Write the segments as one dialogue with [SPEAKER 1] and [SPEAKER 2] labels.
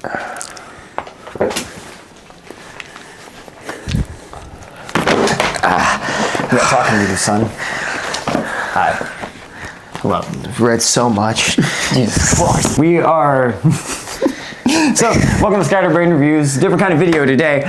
[SPEAKER 1] I'm not talking to you, son. Hi.
[SPEAKER 2] Well, I've read so much.
[SPEAKER 1] Jesus Christ. We are... So, welcome to Scatterbrain Reviews. Different kind of video today.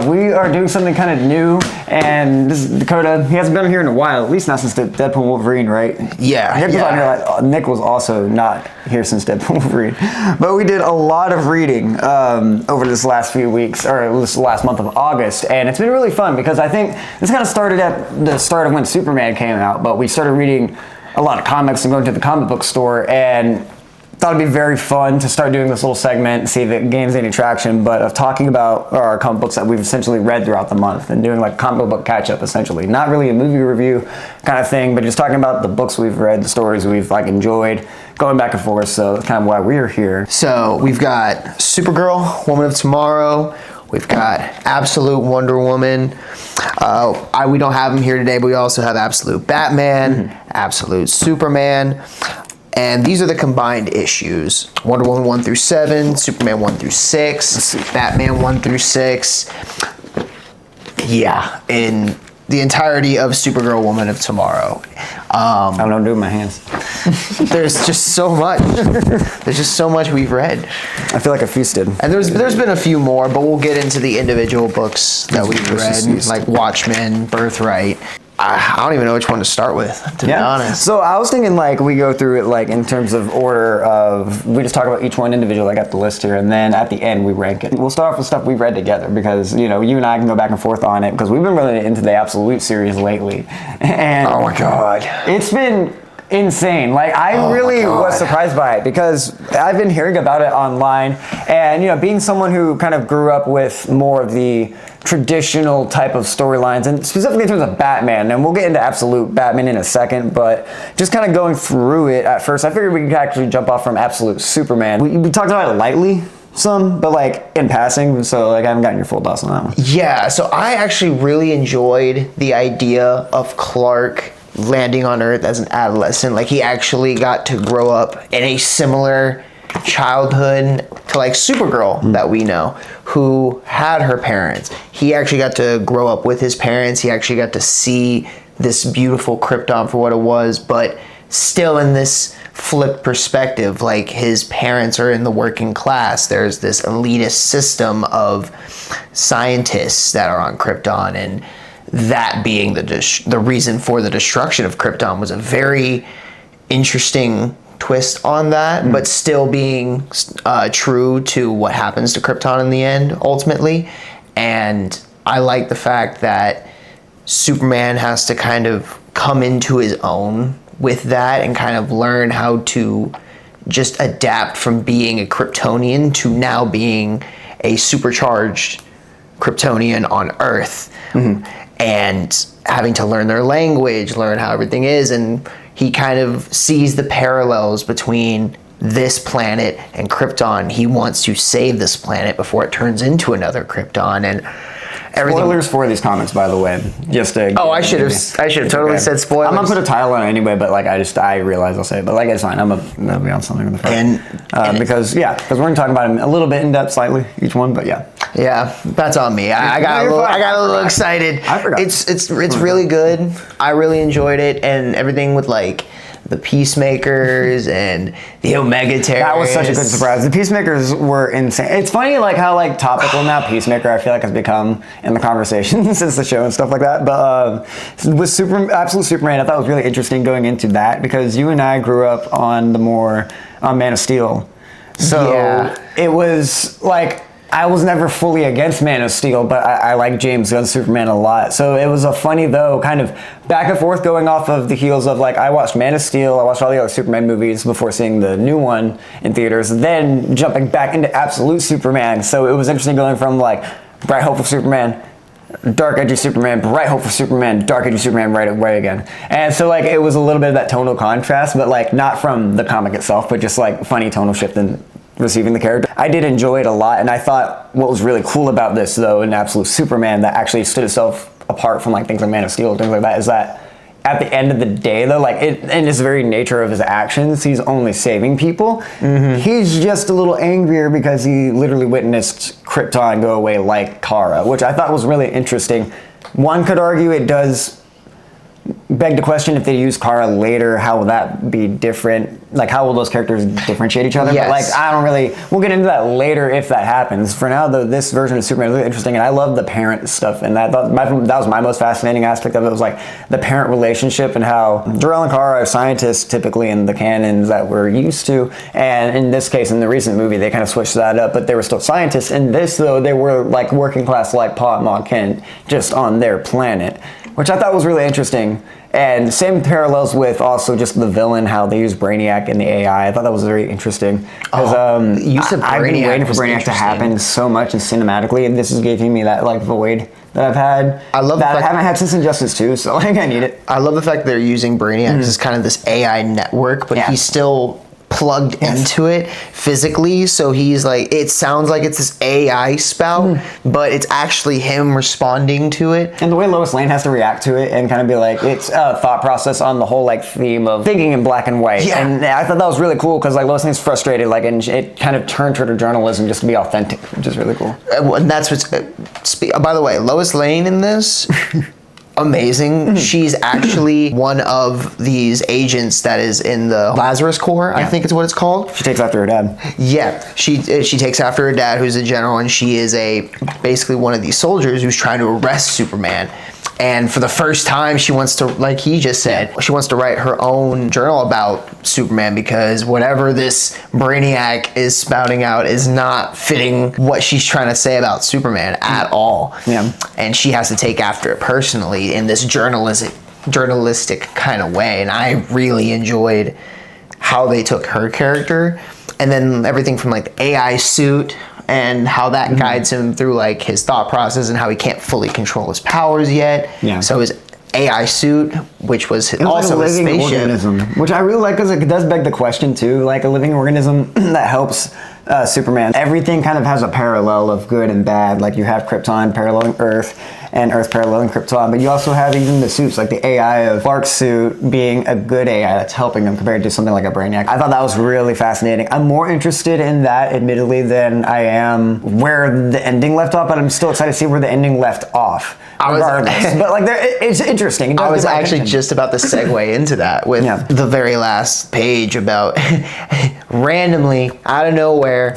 [SPEAKER 1] We are doing something kind of new, and this is Dakota. He hasn't been here in a while, at least not since Deadpool and Wolverine, right?
[SPEAKER 2] Yeah.
[SPEAKER 1] Nick was on here, Nick was also not here since Deadpool and Wolverine. But we did a lot of reading over this last few weeks, or this last month of August, and it's been really fun because I think this kind of started at the start of when Superman came out, but we started reading a lot of comics and going to the comic book store, and thought it'd be very fun to start doing this little segment, see if it gains any traction, but of talking about our comic books that we've essentially read throughout the month and doing like comic book catch-up essentially. Not really a movie review kind of thing, but just talking about the books we've read, the stories we've like enjoyed, going back and forth, so that's kind of why we're here.
[SPEAKER 2] So we've got Supergirl, Woman of Tomorrow, we've got Absolute Wonder Woman. We don't have them here today, but we also have Absolute Batman, Absolute Superman. And these are the combined issues. Wonder Woman 1 through 7, Superman 1 through 6, Batman 1 through 6. Yeah, in the entirety of Supergirl, Woman of Tomorrow.
[SPEAKER 1] I don't know what to do with my hands.
[SPEAKER 2] There's just so much. There's just so much we've read.
[SPEAKER 1] I feel like I feasted.
[SPEAKER 2] And there's been a few more, but we'll get into the individual books that we've read, like Watchmen, Birthright. I don't even know which one to start with, to be honest.
[SPEAKER 1] So I was thinking like we go through it like in terms of order of, we just talk about each one individually. I got the list here, and then at the end we rank it. We'll start off with stuff we've read together because, you know, you and I can go back and forth on it because we've been really into the Absolute series lately. And
[SPEAKER 2] oh my God.
[SPEAKER 1] It's been insane. Like I really was surprised by it because I've been hearing about it online, and you know, being someone who kind of grew up with more of the traditional type of storylines, and specifically in terms of Batman, and we'll get into Absolute Batman in a second, but just kind of going through it at first, I figured we could actually jump off from Absolute Superman. We talked about it lightly some, but like in passing, so like I haven't gotten your full thoughts on that one.
[SPEAKER 2] Yeah, so I actually really enjoyed the idea of Clark landing on Earth as an adolescent. Like he actually got to grow up in a similar childhood to like Supergirl that we know, who had her parents. He actually got to grow up with his parents. He actually got to see this beautiful Krypton for what it was, but still in this flipped perspective, like his parents are in the working class. There's this elitist system of scientists that are on Krypton, and that being the reason for the destruction of Krypton was a very interesting twist on that, but still being true to what happens to Krypton in the end, ultimately. And I like the fact that Superman has to kind of come into his own with that and kind of learn how to just adapt from being a Kryptonian to now being a supercharged Kryptonian on Earth. And having to learn their language, learn how everything is, and he kind of sees the parallels between this planet and Krypton. He wants to save this planet before it turns into another Krypton, and everything.
[SPEAKER 1] Spoilers for these comics, by the way. Just to
[SPEAKER 2] I should have totally said spoilers.
[SPEAKER 1] I'm gonna put a title on it anyway, but like I realize I'll say it, but like it's fine. I'm gonna be on something in the front. Because we're gonna talk about them a little bit in depth, slightly each one, but yeah.
[SPEAKER 2] Yeah, that's on me. I got a little excited.
[SPEAKER 1] I forgot.
[SPEAKER 2] It's really good. I really enjoyed it, and everything with like the Peacemakers and the Omega Terrorists.
[SPEAKER 1] That was such a good surprise. The Peacemakers were insane. It's funny like how like topical now Peacemaker I feel like has become in the conversation since the show and stuff like that. But with Absolute Superman, I thought it was really interesting going into that because you and I grew up on the more Man of Steel. So it was like, I was never fully against Man of Steel, but I like James Gunn's Superman a lot. So it was a funny, though, kind of back and forth going off of the heels of, like, I watched Man of Steel, I watched all the other Superman movies before seeing the new one in theaters, then jumping back into Absolute Superman. So it was interesting going from, like, bright, hopeful Superman, dark, edgy Superman, bright, hopeful Superman, dark, edgy Superman, right away again. And so, like, it was a little bit of that tonal contrast, but, like, not from the comic itself, but just, like, funny tonal shift in receiving the character. I did enjoy it a lot, and I thought what was really cool about this, though, in Absolute Superman that actually stood itself apart from like things like Man of Steel and things like that, is that at the end of the day, though, like in his very nature of his actions, he's only saving people. He's just a little angrier because he literally witnessed Krypton go away like Kara, which I thought was really interesting. One could argue it does beg the question, if they use Kara later, how will that be different? Like, how will those characters differentiate each other?
[SPEAKER 2] Yes.
[SPEAKER 1] But like, I don't really, we'll get into that later if that happens. For now, though, this version of Superman is really interesting, and I love the parent stuff, and that was my most fascinating aspect of it, was like the parent relationship and how Jor-El and Kara are scientists typically in the canons that we're used to, and in this case, in the recent movie, they kind of switched that up, but they were still scientists. In this, though, they were like working class like Pa and Ma Kent, just on their planet, which I thought was really interesting. And same parallels with also just the villain, how they use Brainiac in the AI. I thought that was very interesting.
[SPEAKER 2] Use of
[SPEAKER 1] I've been
[SPEAKER 2] Brainiac
[SPEAKER 1] waiting for
[SPEAKER 2] was
[SPEAKER 1] Brainiac to happen so much and cinematically, and this is giving me that like void that I've had.
[SPEAKER 2] I love
[SPEAKER 1] that
[SPEAKER 2] the
[SPEAKER 1] I
[SPEAKER 2] fact-
[SPEAKER 1] haven't had since Injustice 2, so like I need it.
[SPEAKER 2] I love the fact that they're using Brainiac as kind of this AI network, but
[SPEAKER 1] Yeah.
[SPEAKER 2] he's still plugged into it physically, so he's like, it sounds like it's this AI spout, but it's actually him responding to it.
[SPEAKER 1] And the way Lois Lane has to react to it and kind of be like, it's a thought process on the whole like theme of thinking in black and white.
[SPEAKER 2] Yeah.
[SPEAKER 1] And I thought that was really cool because like Lois Lane's frustrated, like, and it kind of turned her to journalism just to be authentic, which is really cool.
[SPEAKER 2] And that's what's. By the way, Lois Lane in this. Amazing. She's actually one of these agents that is in the Lazarus Corps, I think is what it's called.
[SPEAKER 1] She takes after her dad.
[SPEAKER 2] Yeah, she takes after her dad, who's a general, and she is basically one of these soldiers who's trying to arrest Superman. And for the first time, she wants to, like he just said, she wants to write her own journal about Superman because whatever this Brainiac is spouting out is not fitting what she's trying to say about Superman at all.
[SPEAKER 1] Yeah.
[SPEAKER 2] And she has to take after it personally in this journalistic kind of way. And I really enjoyed how they took her character, and then everything from like the AI suit and how that guides him through like his thought process and how he can't fully control his powers yet.
[SPEAKER 1] Yeah.
[SPEAKER 2] So his AI suit, which was
[SPEAKER 1] It's
[SPEAKER 2] also
[SPEAKER 1] like a
[SPEAKER 2] his
[SPEAKER 1] living
[SPEAKER 2] spaceship.
[SPEAKER 1] organism, which I really like because it does beg the question too, like a living organism that helps Superman. Everything kind of has a parallel of good and bad. Like you have Krypton paralleling Earth and Earth paralleling Krypton, but you also have even the suits, like the AI of Clark's suit being a good AI that's helping him compared to something like a Brainiac. I thought that was really fascinating. I'm more interested in that, admittedly, than I am where the ending left off, but I'm still excited to see where the ending left off. Regardless. But like, it's interesting. It does
[SPEAKER 2] I was
[SPEAKER 1] get my
[SPEAKER 2] actually
[SPEAKER 1] attention.
[SPEAKER 2] just about to segue into that with
[SPEAKER 1] Yeah.
[SPEAKER 2] the very last page about randomly out of nowhere,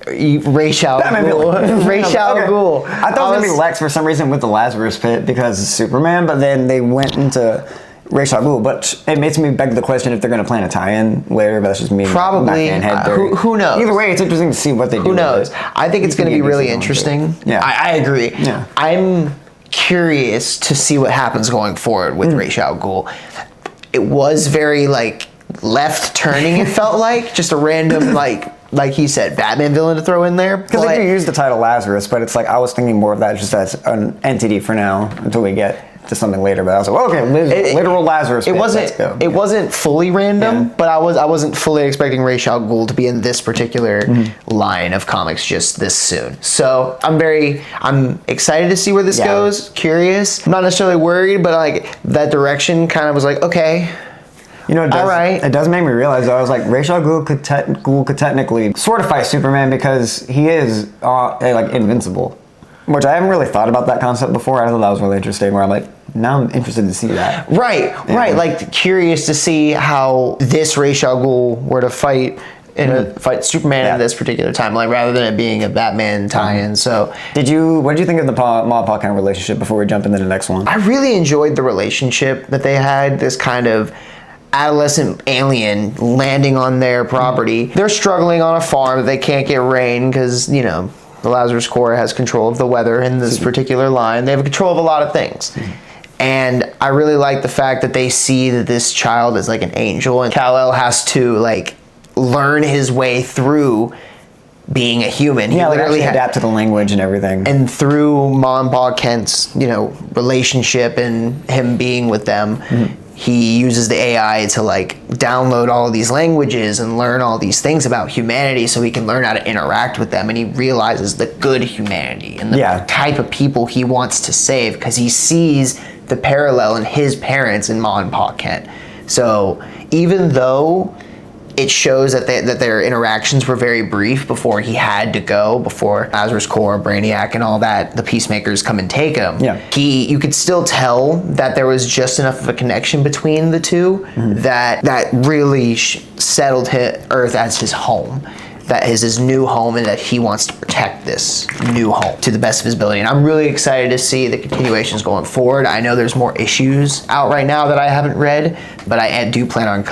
[SPEAKER 2] Ra's al
[SPEAKER 1] Batman
[SPEAKER 2] Ghul.
[SPEAKER 1] villain.
[SPEAKER 2] Ra's al
[SPEAKER 1] Okay.
[SPEAKER 2] Ghul.
[SPEAKER 1] I thought it was gonna be Lex for some reason with the Lazarus Pit because of Superman, but then they went into Ra's al Ghul. But it makes me beg the question if they're gonna plan a tie-in later. But that's just me.
[SPEAKER 2] Probably.
[SPEAKER 1] my fan head theory.
[SPEAKER 2] Who knows?
[SPEAKER 1] Either way, it's interesting to see what they do.
[SPEAKER 2] Who knows?
[SPEAKER 1] with it.
[SPEAKER 2] I think it's going to be
[SPEAKER 1] can get
[SPEAKER 2] really
[SPEAKER 1] this
[SPEAKER 2] interesting.
[SPEAKER 1] Yeah.
[SPEAKER 2] I agree.
[SPEAKER 1] Yeah.
[SPEAKER 2] I'm curious to see what happens going forward with Ra's al Ghul. It was very like left turning. It felt like just a random like he said, Batman villain to throw in there.
[SPEAKER 1] Because they do use the title Lazarus, but it's like I was thinking more of that just as an entity for now until we get to something later. But I was like, well, okay, literal Lazarus.
[SPEAKER 2] It
[SPEAKER 1] Pit,
[SPEAKER 2] wasn't.
[SPEAKER 1] let's go.
[SPEAKER 2] It wasn't fully random,
[SPEAKER 1] Yeah.
[SPEAKER 2] but I wasn't fully expecting Ra's al Ghul to be in this particular line of comics just this soon. So I'm excited to see where this
[SPEAKER 1] Yeah.
[SPEAKER 2] goes. Curious. I'm not necessarily worried, but like that direction kind of was like, okay.
[SPEAKER 1] You know,
[SPEAKER 2] All right.
[SPEAKER 1] It does make me realize, though, I was like, Ra's al Ghul could technically sort of fight Superman because he is like invincible, which I haven't really thought about that concept before. I thought that was really interesting. Where I'm like, now I'm interested to see that.
[SPEAKER 2] Right. Like curious to see how this Ra's al Ghul were to fight fight Superman
[SPEAKER 1] Yeah.
[SPEAKER 2] at this particular time, like rather than it being a Batman tie-in. So
[SPEAKER 1] What did you think of the Ma Pa kind of relationship before we jump into the next one?
[SPEAKER 2] I really enjoyed the relationship that they had. This kind of adolescent alien landing on their property. They're struggling on a farm. They can't get rain because, you know, the Lazarus Corps has control of the weather in this particular line. They have control of a lot of things. And I really like the fact that they see that this child is like an angel, and Kal-El has to like learn his way through being a human. He
[SPEAKER 1] Yeah, like
[SPEAKER 2] literally
[SPEAKER 1] actually adapt to the language and everything.
[SPEAKER 2] and through Ma and Pa Kent's, you know, relationship and him being with them, he uses the AI to like download all of these languages and learn all these things about humanity so he can learn how to interact with them, and he realizes the good humanity and the
[SPEAKER 1] Yeah.
[SPEAKER 2] type of people he wants to save because he sees the parallel in his parents and Ma and Pa Kent. So even though it shows that their interactions were very brief before he had to go, before Lazarus Core, Brainiac, and all that, the Peacemakers come and take him.
[SPEAKER 1] Yeah.
[SPEAKER 2] You could still tell that there was just enough of a connection between the two that really settled Earth as his home. That is his new home, and that he wants to protect this new home to the best of his ability. And I'm really excited to see the continuations going forward. I know there's more issues out right now that I haven't read, but I do plan on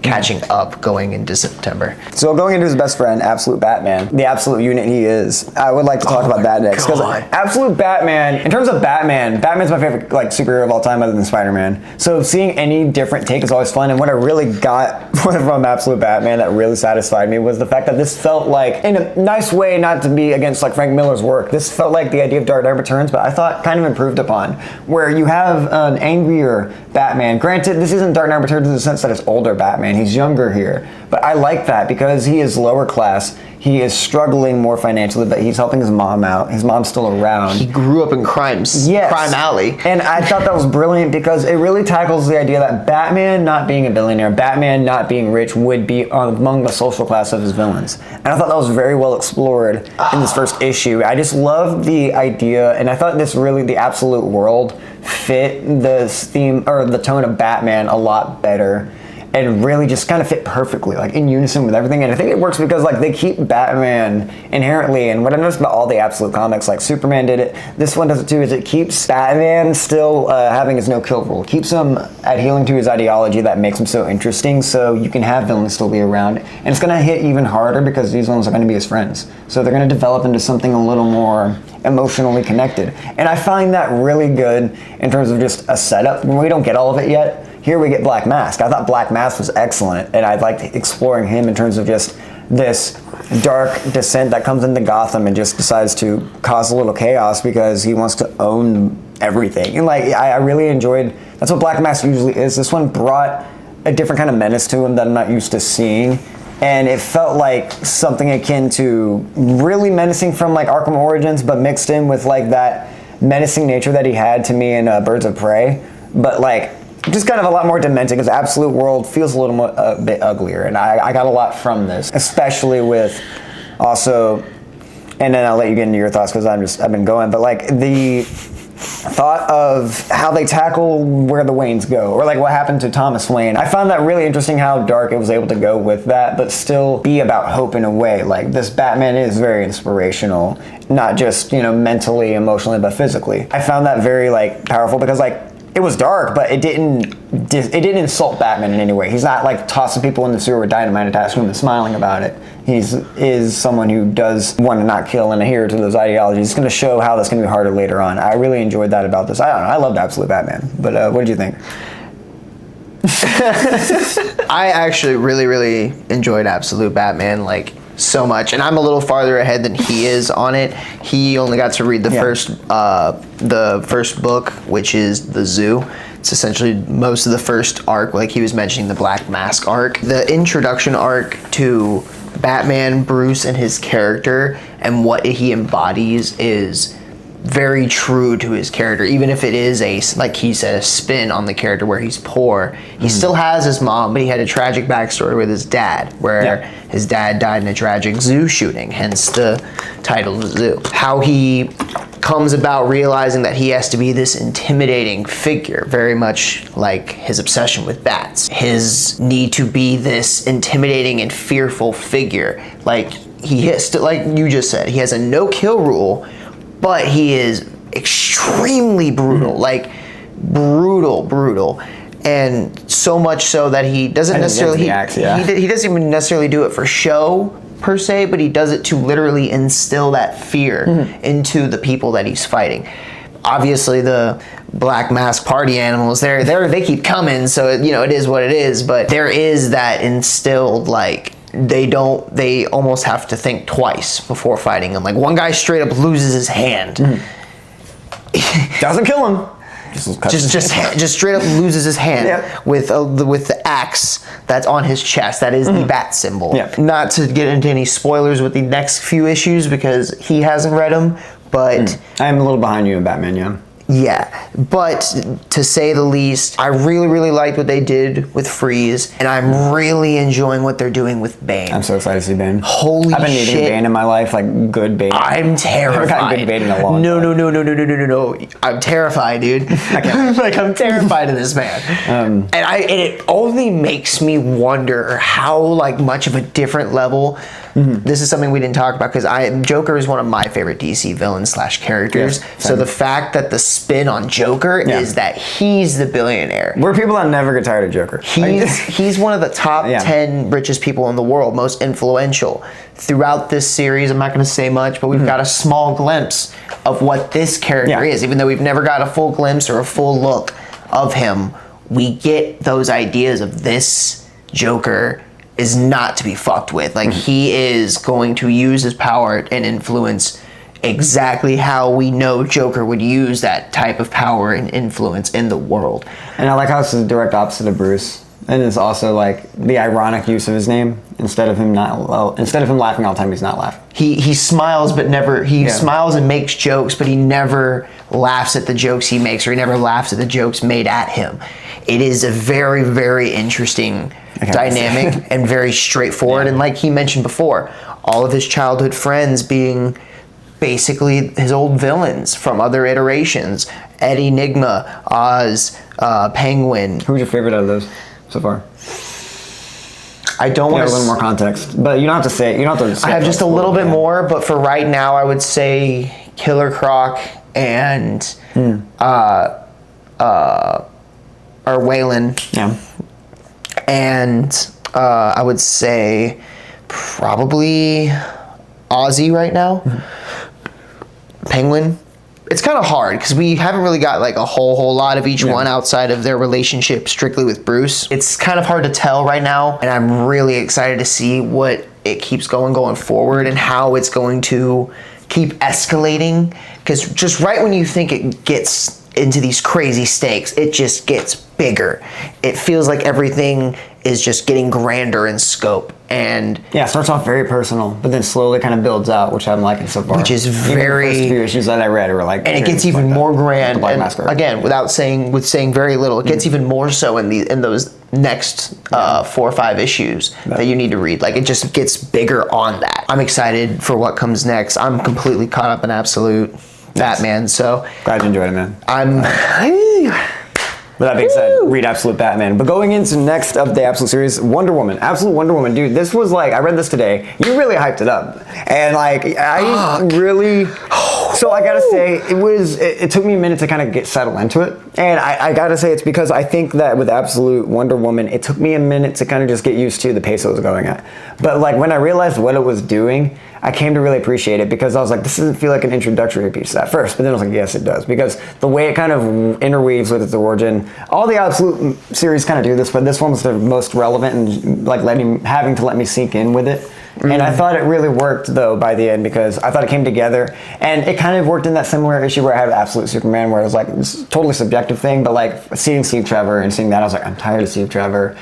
[SPEAKER 2] catching up going into September.
[SPEAKER 1] So going into his best friend, Absolute Batman, the absolute unit he is, I would like to talk about that next. Because Absolute Batman, in terms of Batman's my favorite superhero of all time other than Spider-Man. So seeing any different take is always fun. And what I really got from Absolute Batman that really satisfied me was the fact that this felt like, in a nice way, not to be against Frank Miller's work, this felt like the idea of Dark Knight Returns, but I thought kind of improved upon, where you have an angrier Batman. Granted, this isn't Dark Knight Returns in the sense that it's older Batman. He's younger here. But I like that because he is lower class. He is struggling more financially, but he's helping his mom out. His mom's still around.
[SPEAKER 2] He grew up in Crime Alley.
[SPEAKER 1] And I thought that was brilliant because it really tackles the idea that Batman not being a billionaire, Batman not being rich would be among the social class of his villains. And I thought that was very well explored in this first issue. I just love the idea, and I thought this really, the Absolute world fit the theme or the tone of Batman a lot better. And really just kind of fit perfectly, in unison with everything. And I think it works because, they keep Batman inherently, and what I noticed about all the Absolute comics, Superman did it, this one does it too, is it keeps Batman still having his no-kill rule. It keeps him adhering to his ideology that makes him so interesting, so you can have villains still be around. And it's going to hit even harder because these ones are going to be his friends. So they're going to develop into something a little more emotionally connected. And I find that really good in terms of just a setup. We don't get all of it yet. Here we get Black Mask. I thought Black Mask was excellent, and I liked exploring him in terms of just this dark descent that comes into Gotham and just decides to cause a little chaos because he wants to own everything. And I really enjoyed, that's what Black Mask usually is. This one brought a different kind of menace to him that I'm not used to seeing. And it felt like something akin to really menacing from Arkham Origins, but mixed in with that menacing nature that he had to me in Birds of Prey. But just kind of a lot more demented because Absolute World feels a little more, a bit uglier, and I got a lot from this, especially with also, and then I'll let you get into your thoughts because I've been going, but the thought of how they tackle where the Waynes go, or what happened to Thomas Wayne. I found that really interesting how dark it was able to go with that, but still be about hope in a way. This Batman is very inspirational, not just mentally, emotionally, but physically. I found that very powerful because it was dark, but it didn't insult Batman in any way. He's not tossing people in the sewer with dynamite attached to him and smiling about it. Is someone who does want to not kill and adhere to those ideologies. It's going to show how that's going to be harder later on. I really enjoyed that about this. I don't know. I loved Absolute Batman, but what did you think?
[SPEAKER 2] I actually really, really enjoyed Absolute Batman so much, and I'm a little farther ahead than he is on it. He only got to read the first book, which is The Zoo. It's essentially most of the first arc, he was mentioning the Black Mask arc. The introduction arc to Batman, Bruce, and his character and what he embodies is very true to his character, even if it is like he said, a spin on the character where he's poor. He still has his mom, but he had a tragic backstory with his dad, where his dad died in a tragic zoo shooting, hence the title of The Zoo. How he comes about realizing that he has to be this intimidating figure, very much like his obsession with bats. His need to be this intimidating and fearful figure. He has to, like you just said, he has a no-kill rule, but he is extremely brutal, brutal, and so much so that he doesn't necessarily he doesn't even necessarily do it for show per se, but he does it to literally instill that fear into the people that he's fighting. Obviously, the Black Mask party animals, they keep coming, so it is what it is. But there is that instilled they almost have to think twice before fighting him. One guy straight up loses his hand.
[SPEAKER 1] Doesn't kill him.
[SPEAKER 2] Just straight up loses his hand with the axe that's on his chest. That is the bat symbol. Not to get into any spoilers with the next few issues because he hasn't read them, but
[SPEAKER 1] I'm a little behind you in Batman.
[SPEAKER 2] Yeah, but to say the least, I really, really liked what they did with Freeze, and I'm really enjoying what they're doing with Bane.
[SPEAKER 1] I'm so excited to see Bane.
[SPEAKER 2] Holy
[SPEAKER 1] I've been needing
[SPEAKER 2] shit.
[SPEAKER 1] Bane in my life, like good Bane.
[SPEAKER 2] I'm terrified.
[SPEAKER 1] I've gotten good Bane in a long time.
[SPEAKER 2] No. I'm terrified, dude. Like, I'm terrified of this man. And it only makes me wonder how, like, much of a different level. This is something we didn't talk about because Joker is one of my favorite DC villains / characters.
[SPEAKER 1] Yes,
[SPEAKER 2] so the fact that the spin on Joker is that he's the billionaire.
[SPEAKER 1] We're people that never get tired of Joker.
[SPEAKER 2] He's one of the top 10 richest people in the world, most influential. Throughout this series, I'm not going to say much, but we've got a small glimpse of what this character is. Even though we've never got a full glimpse or a full look of him, we get those ideas of this Joker is not to be fucked with. Like, he is going to use his power and influence exactly how we know Joker would use that type of power and influence in the world.
[SPEAKER 1] And I like how it's the direct opposite of Bruce. And it's also like the ironic use of his name instead of him laughing all the time, he's not laughing.
[SPEAKER 2] He smiles but never smiles and makes jokes, but he never laughs at the jokes he makes, or he never laughs at the jokes made at him. It is a very, very interesting dynamic and very straightforward. And like he mentioned before, all of his childhood friends being basically his old villains from other iterations. Ed Enigma, Oz, Penguin.
[SPEAKER 1] Who's your favorite out of those so far?
[SPEAKER 2] I don't want
[SPEAKER 1] a little more context, but you don't have to say it. You don't have to.
[SPEAKER 2] I have just a little bit more, but for right now, I would say Killer Croc and or Waylon.
[SPEAKER 1] Yeah.
[SPEAKER 2] And I would say probably Ozzy right now. Penguin. It's kind of hard because we haven't really got like a whole lot of each one outside of their relationship strictly with Bruce. It's kind of hard to tell right now, and I'm really excited to see what it keeps going forward and how it's going to keep escalating, because just right when you think it gets into these crazy stakes, it just gets bigger. It feels like everything is just getting grander in scope. And
[SPEAKER 1] yeah, it starts off very personal, but then slowly kind of builds out, which I'm liking so far.
[SPEAKER 2] Which is very...
[SPEAKER 1] Even the first few issues that I read were like...
[SPEAKER 2] And it gets even more grand. And again, with saying very little, it gets even more so in those next 4 or 5 issues that you need to read. Like, it just gets bigger on that. I'm excited for what comes next. I'm completely caught up in Absolute Batman, so...
[SPEAKER 1] Glad you enjoyed it, man. With that being said, read Absolute Batman. But going into next of the Absolute series, Wonder Woman. Absolute Wonder Woman. Dude, this was like, I read this today. You really hyped it up. And like, I really... So I gotta say, it took me a minute to kind of get settled into it. And I gotta say, it's because I think that with Absolute Wonder Woman, it took me a minute to kind of just get used to the pace it was going at. But like, when I realized what it was doing, I came to really appreciate it, because I was like, this doesn't feel like an introductory piece at first, but then I was like, yes, it does, because the way it kind of interweaves with its origin, all the Absolute series kind of do this, but this one was the most relevant and like having to let me sink in with it. And I thought it really worked though by the end, because I thought it came together, and it kind of worked in that similar issue where I have Absolute Superman, where it was like this totally subjective thing, but like seeing Steve Trevor and seeing that, I was like, I'm tired of Steve Trevor.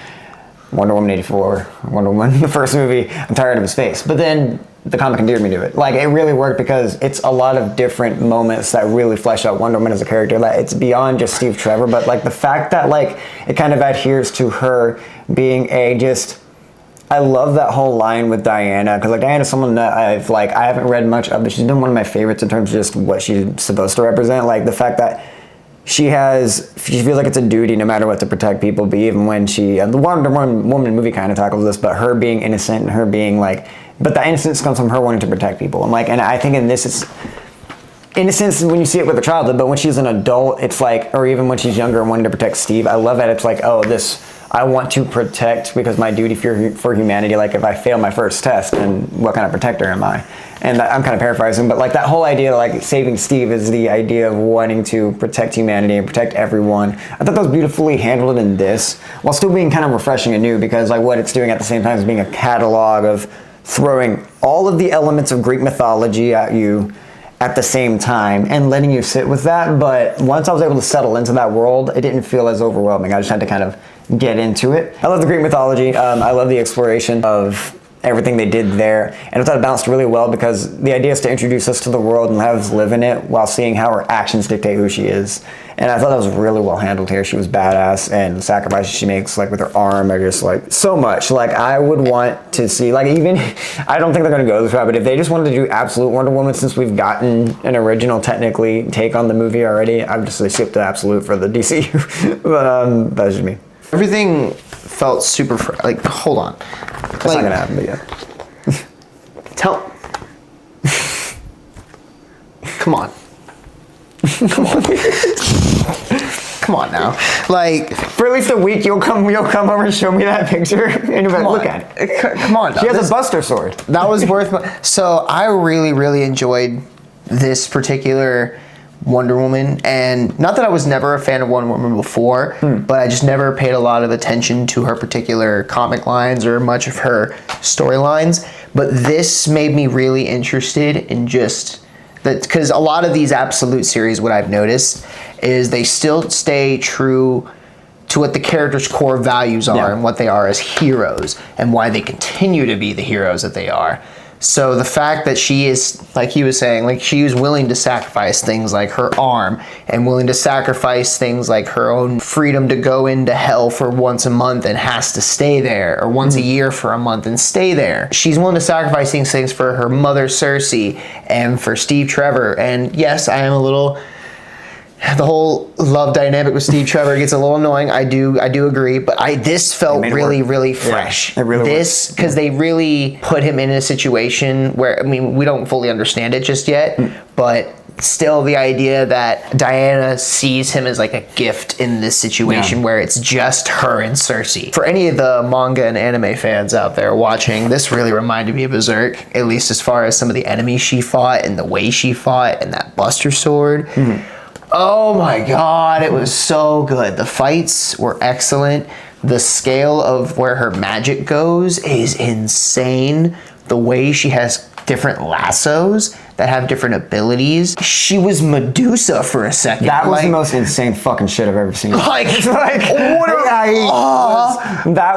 [SPEAKER 1] Wonder Woman 84, Wonder Woman, the first movie, I'm tired of his face. But then the comic endeared me to it. Like, it really worked because it's a lot of different moments that really flesh out Wonder Woman as a character. Like, it's beyond just Steve Trevor, but like the fact that like it kind of adheres to her being I love that whole line with Diana, because like Diana's someone that I haven't read much of, but she's been one of my favorites in terms of just what she's supposed to represent. Like the fact that she feels like it's a duty no matter what to protect people, but even when the Wonder Woman movie kind of tackles this, but her being innocent and her being like, but the innocence comes from her wanting to protect people. And I think in this, it's innocence when you see it with a child, but when she's an adult, it's like, or even when she's younger and wanting to protect Steve, I love that it's like, I want to protect because my duty for humanity, like if I fail my first test, then what kind of protector am I? And I'm kind of paraphrasing, but like that whole idea, like saving Steve is the idea of wanting to protect humanity and protect everyone. I thought that was beautifully handled in this, while still being kind of refreshing and new, because like what it's doing at the same time is being a catalog of throwing all of the elements of Greek mythology at you at the same time and letting you sit with that. But once I was able to settle into that world, it didn't feel as overwhelming. I just had to kind of get into it. I love the Greek mythology. I love the exploration of everything they did there. And I thought it balanced really well because the idea is to introduce us to the world and have us live in it while seeing how her actions dictate who she is. And I thought that was really well handled here. She was badass, and the sacrifices she makes, like with her arm, are just like so much. Like I would want to see, like even, I don't think they're gonna go this route, but if they just wanted to do absolute Wonder Woman, since we've gotten an original technically take on the movie already, I would just say skip to absolute for the DCU. But that's just me.
[SPEAKER 2] Everything felt super, like, hold on.
[SPEAKER 1] That's not gonna happen, but yeah.
[SPEAKER 2] Tell. Come on. Come on. Come on now. Like,
[SPEAKER 1] for at least a week, you'll come over and show me that picture, and you'll be like, look at it.
[SPEAKER 2] Come on.
[SPEAKER 1] She has a Buster sword.
[SPEAKER 2] That was worth. So I really, really enjoyed this particular Wonder Woman, and not that I was never a fan of Wonder Woman before, but I just never paid a lot of attention to her particular comic lines or much of her storylines. But this made me really interested in just that, because a lot of these absolute series, what I've noticed is they still stay true to what the character's core values are and what they are as heroes and why they continue to be the heroes that they are. So the fact that she is, like he was saying, like she was willing to sacrifice things like her arm and willing to sacrifice things like her own freedom to go into hell for once a month and has to stay there, or once a year for a month and stay there. She's willing to sacrifice these things for her mother Cersei and for Steve Trevor. And yes, I am a little... The whole love dynamic with Steve Trevor gets a little annoying. I do agree, but this felt really fresh.
[SPEAKER 1] Yeah, it really
[SPEAKER 2] this because they really put him in a situation where, I mean, we don't fully understand it just yet, but still the idea that Diana sees him as like a gift in this situation where it's just her and Cersei. For any of the manga and anime fans out there watching, this really reminded me of Berserk, at least as far as some of the enemies she fought and the way she fought and that Buster sword. Oh my god, it was so good. The fights were excellent. The scale of where her magic goes is insane. The way she has different lassos that have different abilities. She was Medusa for a second.
[SPEAKER 1] That was the most insane fucking shit I've ever seen.
[SPEAKER 2] Like,
[SPEAKER 1] that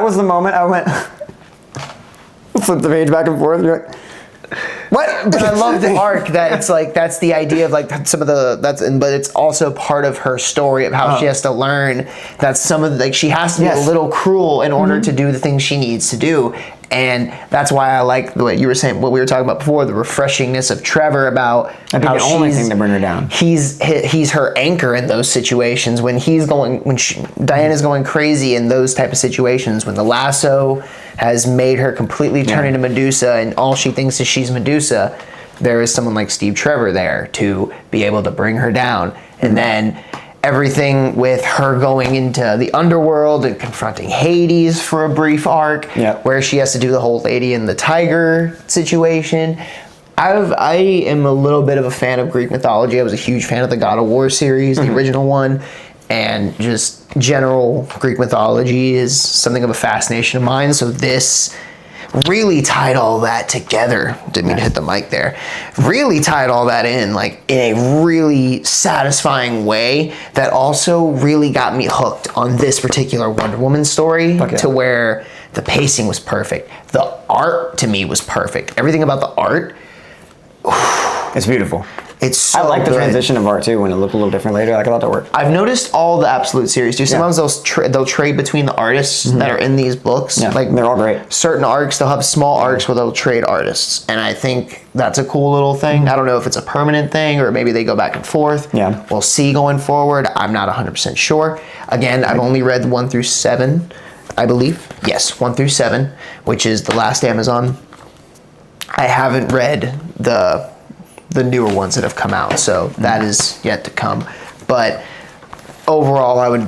[SPEAKER 1] was the moment I went, flip the page back and forth, and you're like, what?
[SPEAKER 2] But I love the arc that it's like, that's the idea of like some of the, but it's also part of her story of how she has to learn that some of the, like she has to be a little cruel in order to do the things she needs to do. And that's why I like the way you were saying, what we were talking about before, the refreshingness of Trevor about
[SPEAKER 1] I think
[SPEAKER 2] how
[SPEAKER 1] the only thing to bring her down.
[SPEAKER 2] He's her anchor in those situations when Diana's going crazy in those type of situations, when the lasso has made her completely turn into Medusa and all she thinks is she's Medusa. There is someone like Steve Trevor there to be able to bring her down. And then everything with her going into the underworld and confronting Hades for a brief arc, where she has to do the whole Lady and the Tiger situation. I am a little bit of a fan of Greek mythology. I was a huge fan of the God of War series, the original one, and just general Greek mythology is something of a fascination of mine. So this really tied all that together. Didn't mean to hit the mic there. Really tied all that in, like in a really satisfying way that also really got me hooked on this particular Wonder Woman story to where the pacing was perfect. The art to me was perfect. Everything about the art.
[SPEAKER 1] It's beautiful.
[SPEAKER 2] It's so
[SPEAKER 1] I like the
[SPEAKER 2] good.
[SPEAKER 1] transition of art too when it looked a little different later. Like I thought that worked.
[SPEAKER 2] I've noticed all the absolute series too. Sometimes they'll trade between the artists that are in these books.
[SPEAKER 1] Yeah,
[SPEAKER 2] like
[SPEAKER 1] they're all great.
[SPEAKER 2] Certain arcs, they'll have small arcs where they'll trade artists, and I think that's a cool little thing. I don't know if it's a permanent thing or maybe they go back and forth.
[SPEAKER 1] Yeah,
[SPEAKER 2] we'll see going forward. I'm not 100% sure. Again, I've only read 1 through 7, I believe. Yes, 1 through 7, which is the last Amazon. I haven't read the newer ones that have come out, so that is yet to come. But overall, I would.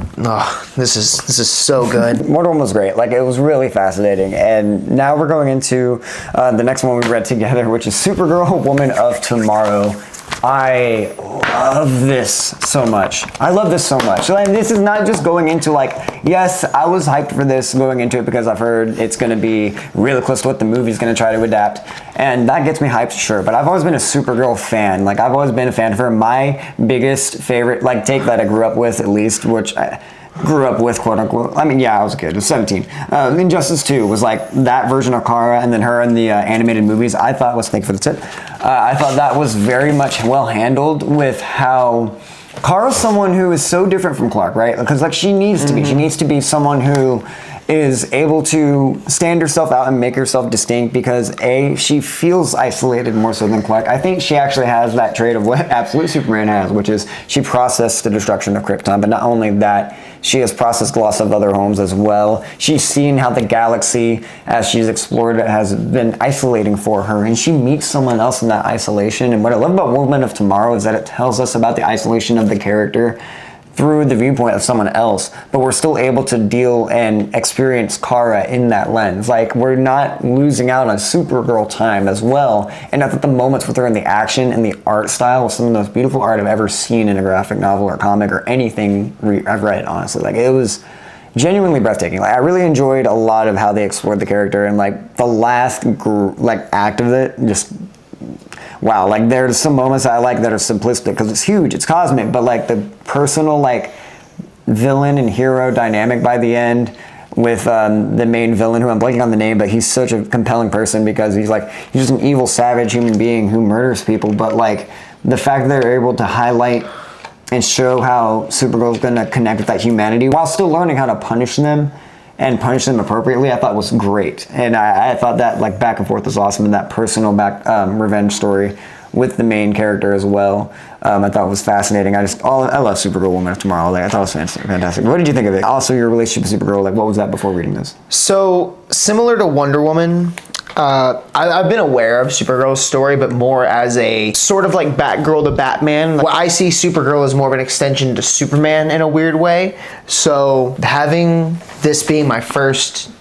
[SPEAKER 2] This is so good.
[SPEAKER 1] Wonder Woman was great. Like it was really fascinating. And now we're going into the next one we read together, which is Supergirl, Woman of Tomorrow. I love this so much. Like, this is not just going into like, yes, I was hyped for this going into it because I've heard it's going to be really close to what the movie's going to try to adapt. And that gets me hyped, sure. But I've always been a Supergirl fan. Like, I've always been a fan of her. My biggest favorite, like, take that I grew up with, at least, which I grew up with, quote unquote. I mean, yeah, I was a kid. I was 17. Injustice 2 was like that version of Kara, and then her in the animated movies. I thought was, thank you for the tip. I thought that was very much well handled with how Kara's someone who is so different from Clark, right? Because like she needs to be. She needs to be someone who is able to stand herself out and make herself distinct because she feels isolated more so than Clark. I think she actually has that trait of what Absolute Superman has, which is she processed the destruction of Krypton, but not only that, she has processed loss of other homes as well. She's seen how the galaxy, as she's explored it, has been isolating for her, and she meets someone else in that isolation. And what I love about Woman of Tomorrow is that it tells us about the isolation of the character through the viewpoint of someone else, but we're still able to deal and experience Kara in that lens. Like, we're not losing out on Supergirl time as well. And I thought the moments with her in the action and the art style was some of the most beautiful art I've ever seen in a graphic novel or comic or anything I've read, honestly. Like, it was genuinely breathtaking. Like, I really enjoyed a lot of how they explored the character, and like the last act of it, just wow. Like, there's some moments I like that are simplistic because it's huge, it's cosmic, but like the personal like villain and hero dynamic by the end with the main villain, who I'm blanking on the name, but he's such a compelling person because he's just an evil savage human being who murders people. But like the fact that they're able to highlight and show how Supergirl's going to connect with that humanity while still learning how to punish them and punish them appropriately, I thought was great. And I thought that like back and forth was awesome, and that personal revenge story with the main character as well, I thought was fascinating. I love Supergirl, Woman of Tomorrow. Like, I thought it was fantastic. What did you think of it? Also, your relationship with Supergirl, like what was that before reading this?
[SPEAKER 2] So, similar to Wonder Woman, I've been aware of Supergirl's story, but more as a sort of like Batgirl to Batman. What I see Supergirl as more of an extension to Superman in a weird way. So having this being my first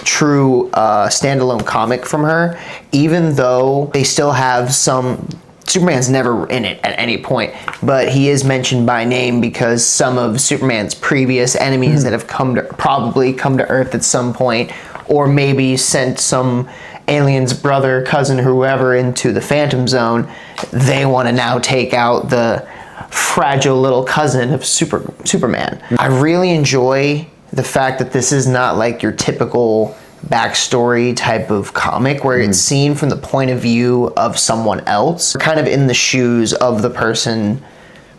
[SPEAKER 2] true standalone comic from her, even though they still have some, Superman's never in it at any point, but he is mentioned by name because some of Superman's previous enemies that have probably come to Earth at some point, or maybe sent some alien's brother, cousin, whoever into the Phantom Zone, they want to now take out the fragile little cousin of Superman. I really enjoy the fact that this is not like your typical backstory type of comic where it's seen from the point of view of someone else. We're kind of in the shoes of the person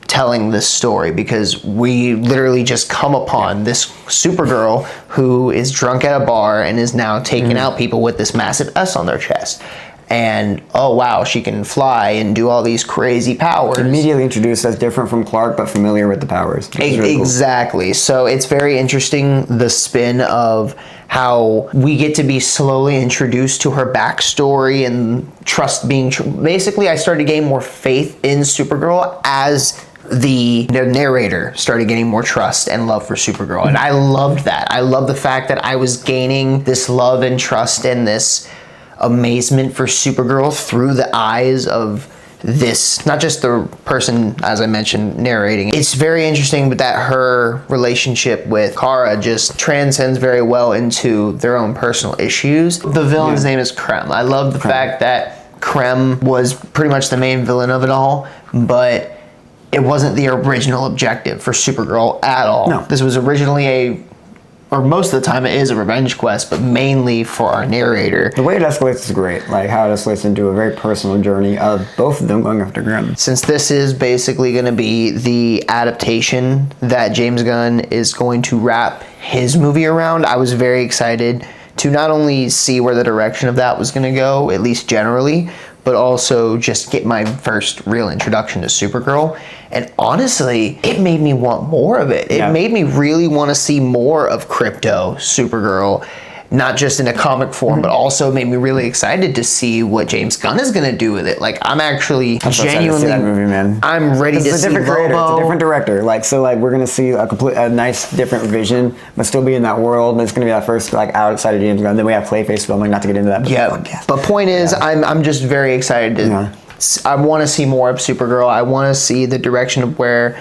[SPEAKER 2] telling this story, because we literally just come upon this Supergirl who is drunk at a bar and is now taking out people with this massive S on their chest. And oh wow, she can fly and do all these crazy powers.
[SPEAKER 1] Immediately introduced as different from Clark, but familiar with the powers. Really
[SPEAKER 2] exactly. Cool. So it's very interesting, the spin of how we get to be slowly introduced to her backstory and trust being. Basically, I started getting more faith in Supergirl as the narrator started getting more trust and love for Supergirl, and I loved that. I loved the fact that I was gaining this love and trust and this amazement for Supergirl through the eyes of this, not just the person, as I mentioned, narrating. It's very interesting, but that her relationship with Kara just transcends very well into their own personal issues. The villain's name is Krem. I love the fact that Krem was pretty much the main villain of it all, but it wasn't the original objective for Supergirl at all.
[SPEAKER 1] No.
[SPEAKER 2] This was originally or most of the time it is a revenge quest, but mainly for our narrator.
[SPEAKER 1] The way it escalates is great, like how it escalates into a very personal journey of both of them going after Grimm.
[SPEAKER 2] Since this is basically going to be the adaptation that James Gunn is going to wrap his movie around, I was very excited to not only see where the direction of that was going to go, at least generally, but also just get my first real introduction to Supergirl. And honestly, it made me want more of it. It made me really want to see more of Crypto Supergirl, not just in a comic form, but also made me really excited to see what James Gunn is going to do with it. Like, I'm actually genuinely,
[SPEAKER 1] to see that movie, man.
[SPEAKER 2] I'm ready to see
[SPEAKER 1] It's a different creator,
[SPEAKER 2] Lobo.
[SPEAKER 1] it's a different director. Like, so like we're gonna see a nice different vision, but still be in that world. And it's gonna be that first like outside of James Gunn. Then we have Clayface filming. Not to get into that. But
[SPEAKER 2] Yeah, but point is, I'm just very excited to. I want to see more of Supergirl. I want to see the direction of where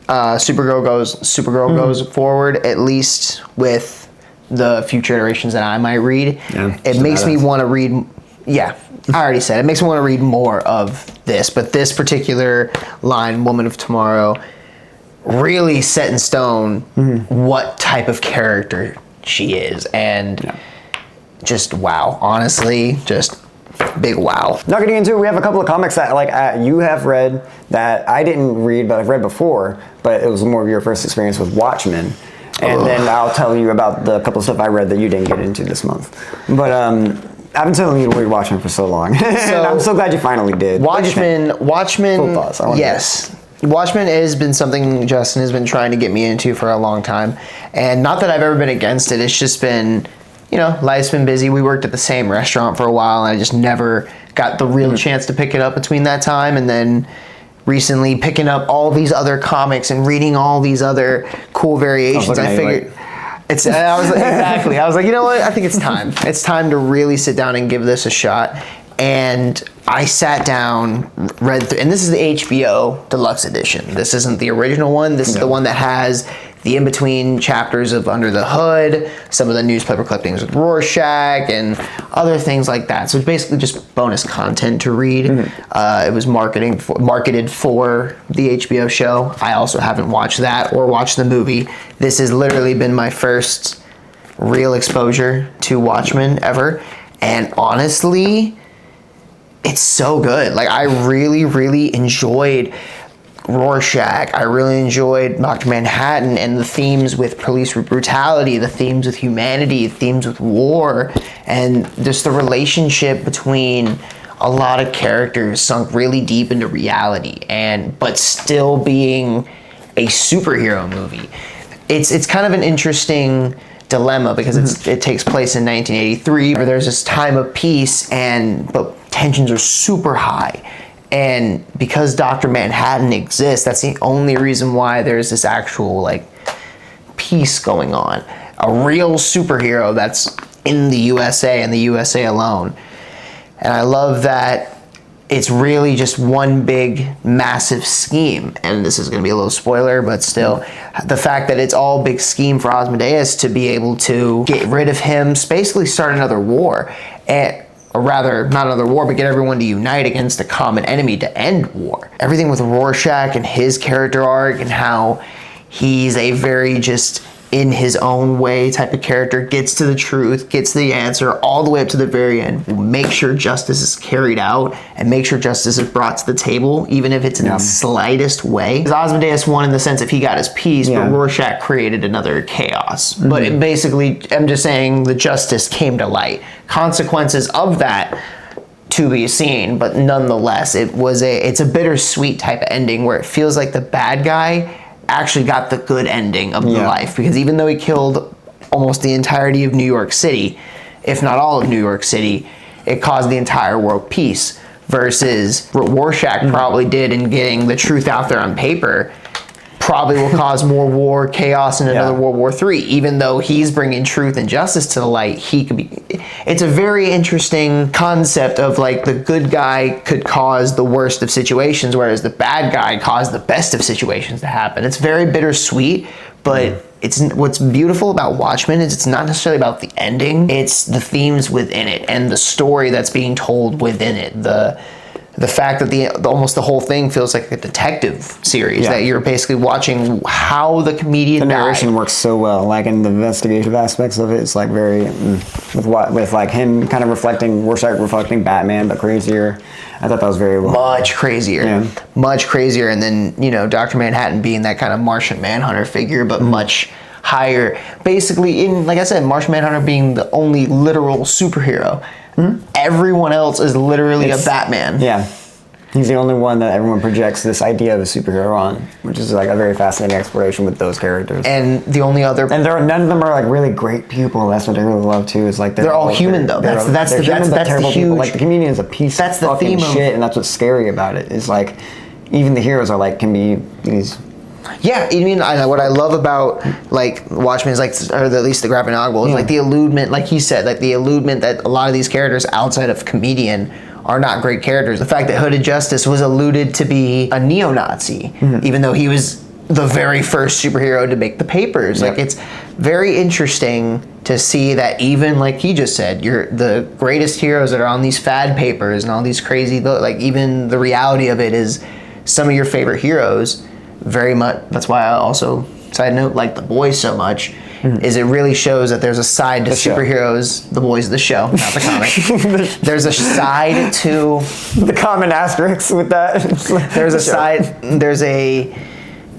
[SPEAKER 2] Supergirl goes forward, at least with the future iterations that I might read.
[SPEAKER 1] Yeah,
[SPEAKER 2] it makes me want to read Yeah, I already said it. Makes me want to read more of this, but this particular line, Woman of Tomorrow, really set in stone what type of character she is, and just wow. Honestly, just big wow.
[SPEAKER 1] Not getting into it, we have a couple of comics that you have read that I didn't read, but I've read before, but it was more of your first experience with Watchmen. And then I'll tell you about the couple of stuff I read that you didn't get into this month. But I've been telling you to read Watchmen for so long. And I'm so glad you finally did.
[SPEAKER 2] Watchmen,
[SPEAKER 1] Full thoughts.
[SPEAKER 2] yes. Watchmen has been something Justin has been trying to get me into for a long time. And not that I've ever been against it, it's just been, life's been busy. We worked at the same restaurant for a while, and I just never got the real chance to pick it up between that time. And then recently picking up all these other comics and reading all these other cool variations, I figured... Exactly. I was like, you know what? I think it's time. It's time to really sit down and give this a shot. And I sat down, read through, and this is the HBO Deluxe Edition. This isn't the original one. This is the one that has the in-between chapters of Under the Hood, some of the newspaper clippings with Rorschach, and other things like that. So it's basically just bonus content to read. It was marketed for the HBO show. I also haven't watched that or watched the movie. This has literally been my first real exposure to Watchmen ever. And honestly, it's so good. Like, I really, really enjoyed Rorschach. I really enjoyed Dr. Manhattan and the themes with police brutality, the themes with humanity, the themes with war, and just the relationship between a lot of characters sunk really deep into reality, but still being a superhero movie. It's kind of an interesting dilemma because it takes place in 1983, where there's this time of peace, but tensions are super high. And because Dr. Manhattan exists, that's the only reason why there's this actual peace going on. A real superhero that's in the USA and the USA alone. And I love that it's really just one big massive scheme. And this is going to be a little spoiler, but still, the fact that it's all a big scheme for Asmodeus to be able to get rid of him, basically start another war. Or rather, not another war, but get everyone to unite against a common enemy to end war. Everything with Rorschach and his character arc and how he's a very just in his own way type of character, gets to the truth, gets the answer all the way up to the very end, will make sure justice is carried out and make sure justice is brought to the table, even if it's in the slightest way. Because Asmodeus won in the sense if he got his peace, but Rorschach created another chaos. But basically, I'm just saying the justice came to light. Consequences of that to be seen, but nonetheless, it's a bittersweet type of ending where it feels like the bad guy actually got the good ending of the life, because even though he killed almost the entirety of New York City, if not all of New York City, it caused the entire world peace, versus what Rorschach probably did in getting the truth out there on paper probably will cause more war, chaos, and another World War III. Even though he's bringing truth and justice to the light, it's a very interesting concept of the good guy could cause the worst of situations, whereas the bad guy caused the best of situations to happen. It's very bittersweet, but what's beautiful about Watchmen is it's not necessarily about the ending, it's the themes within it and the story that's being told within it. The fact that almost the whole thing feels like a detective series, that you're basically watching how the comedian
[SPEAKER 1] the narration works so well, in the investigative aspects of it. It's very with him kind of reflecting Rorschach reflecting Batman, but crazier. I thought that was very well.
[SPEAKER 2] Much crazier. And then Dr. Manhattan being that kind of Martian Manhunter figure, but much higher. Basically, like I said, Martian Manhunter being the only literal superhero. Everyone else is literally a Batman.
[SPEAKER 1] Yeah. He's the only one that everyone projects this idea of a superhero on, which is a very fascinating exploration with those characters.
[SPEAKER 2] And the only other...
[SPEAKER 1] And none of them are really great people. That's what I really love too, is
[SPEAKER 2] they're all human though. That's the huge...
[SPEAKER 1] the comedian is a piece of fucking shit, and that's what's scary about it. Is even the heroes are can be these...
[SPEAKER 2] Yeah, I mean, what I love about Watchmen is or at least the graphic novel is the alludement, like he said, the alludement that a lot of these characters outside of comedian are not great characters. The fact that Hooded Justice was alluded to be a neo-Nazi, even though he was the very first superhero to make the papers.
[SPEAKER 1] Yep.
[SPEAKER 2] Like, it's very interesting to see that even, like he just said, you're the greatest heroes that are on these fad papers and all these crazy, like, even the reality of it is some of your favorite heroes very much. That's why I also, side note, like The Boys so much, is it really shows that there's a side to superheroes. The Boys, the show, not the comic. There's a side to
[SPEAKER 1] the common asterisks with that.
[SPEAKER 2] There's a side.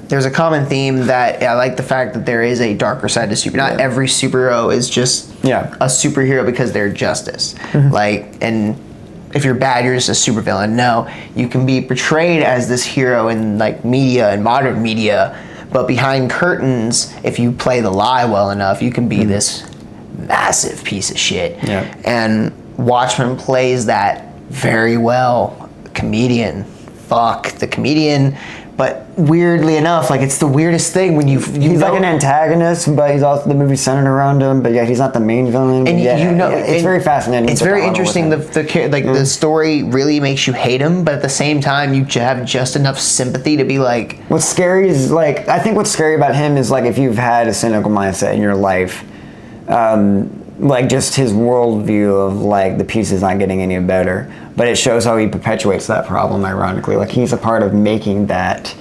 [SPEAKER 2] There's a common theme that I like the fact that there is a darker side to super. Not every superhero is just a superhero because they're justice. Like, and if you're bad, you're just a supervillain. No, you can be portrayed as this hero in like media and modern media, but behind curtains, if you play the lie well enough, you can be this massive piece of shit.
[SPEAKER 1] Yeah.
[SPEAKER 2] And Watchmen plays that very well. Comedian, fuck the comedian. But weirdly enough, like, it's the weirdest thing when he's
[SPEAKER 1] like an antagonist, but he's also the movie centered around him. But yeah, he's not the main villain.
[SPEAKER 2] And
[SPEAKER 1] it's very fascinating.
[SPEAKER 2] It's very interesting. The story really makes you hate him, but at the same time, you have just enough sympathy to be like.
[SPEAKER 1] What's scary is like I think what's scary about him is like if you've had a cynical mindset in your life, like just his worldview of like the piece is not getting any better. But it shows how he perpetuates that problem, ironically. Like, he's a part of making that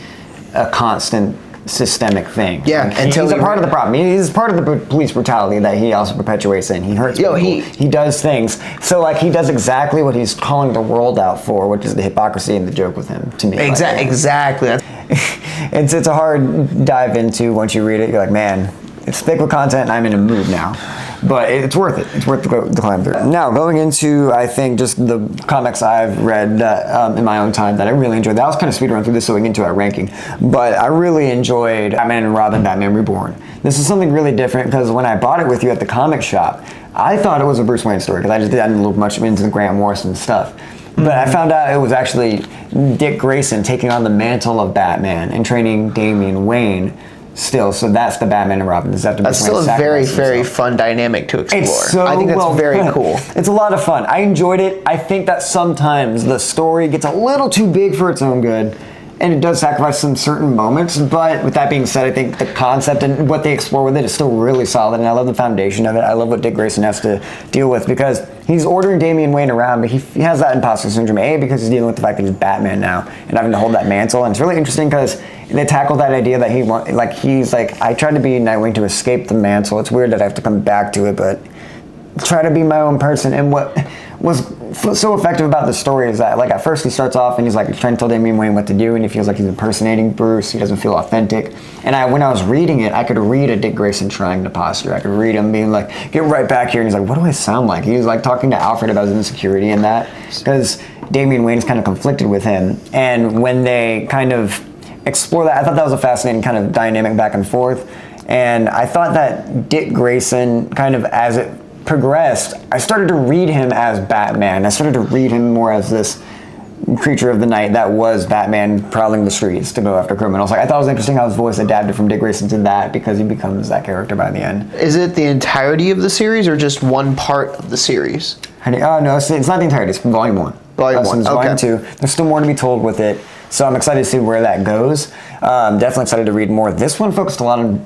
[SPEAKER 1] a constant systemic thing.
[SPEAKER 2] Yeah,
[SPEAKER 1] like, he's a part of the problem. He's part of the police brutality that he also perpetuates in. He hurts people. He does things. So, like, he does exactly what he's calling the world out for, which is the hypocrisy and the joke with him, to me.
[SPEAKER 2] Exactly.
[SPEAKER 1] It's a hard dive into once you read it. You're like, man, it's thick with content, and I'm in a mood now. But it's worth it. It's worth the climb through. Now, going into, I think, just the comics I've read that, in my own time that I really enjoyed. That was kind of speed run through this so we can get into our ranking. But I really enjoyed Batman and Robin, Batman Reborn. This is something really different because when I bought it with you at the comic shop, I thought it was a Bruce Wayne story because I just didn't look much into the Grant Morrison stuff. But I found out it was actually Dick Grayson taking on the mantle of Batman and training Damian Wayne. Still, so that's the Batman and Robin. That's
[SPEAKER 2] still a very, very fun dynamic to explore. I think that's very cool.
[SPEAKER 1] It's a lot of fun. I enjoyed it. I think that sometimes the story gets a little too big for its own good, and it does sacrifice some certain moments. But with that being said, I think the concept and what they explore with it is still really solid, and I love the foundation of it. I love what Dick Grayson has to deal with because he's ordering Damian Wayne around, but he has that imposter syndrome, because he's dealing with the fact that he's Batman now and having to hold that mantle. And it's really interesting because they tackle that idea that he's like, I tried to be Nightwing to escape the mantle. It's weird that I have to come back to it, but try to be my own person. And what was so effective about the story is that, like, at first he starts off and he's like trying to tell Damian Wayne what to do, and he feels like he's impersonating Bruce. He doesn't feel authentic. And when I was reading it, I could read a Dick Grayson trying to posture. I could read him being like, get right back here. And he's like, what do I sound like? He was like talking to Alfred about his insecurity and that, because Damian Wayne is kind of conflicted with him. And when they kind of explore that, I thought that was a fascinating kind of dynamic back and forth. And I thought that Dick Grayson, kind of as it progressed, I started to read him as Batman. I started to read him more as this creature of the night that was Batman prowling the streets to go after criminals. Like, I thought it was interesting how his voice adapted from Dick Grayson to that, because he becomes that character by the end.
[SPEAKER 2] Is it the entirety of the series or just one part of the series?
[SPEAKER 1] No, it's not the entirety. It's volume 1.
[SPEAKER 2] Volume 1, okay.
[SPEAKER 1] Volume 2. There's still more to be told with it. So I'm excited to see where that goes. Definitely excited to read more. This one focused a lot on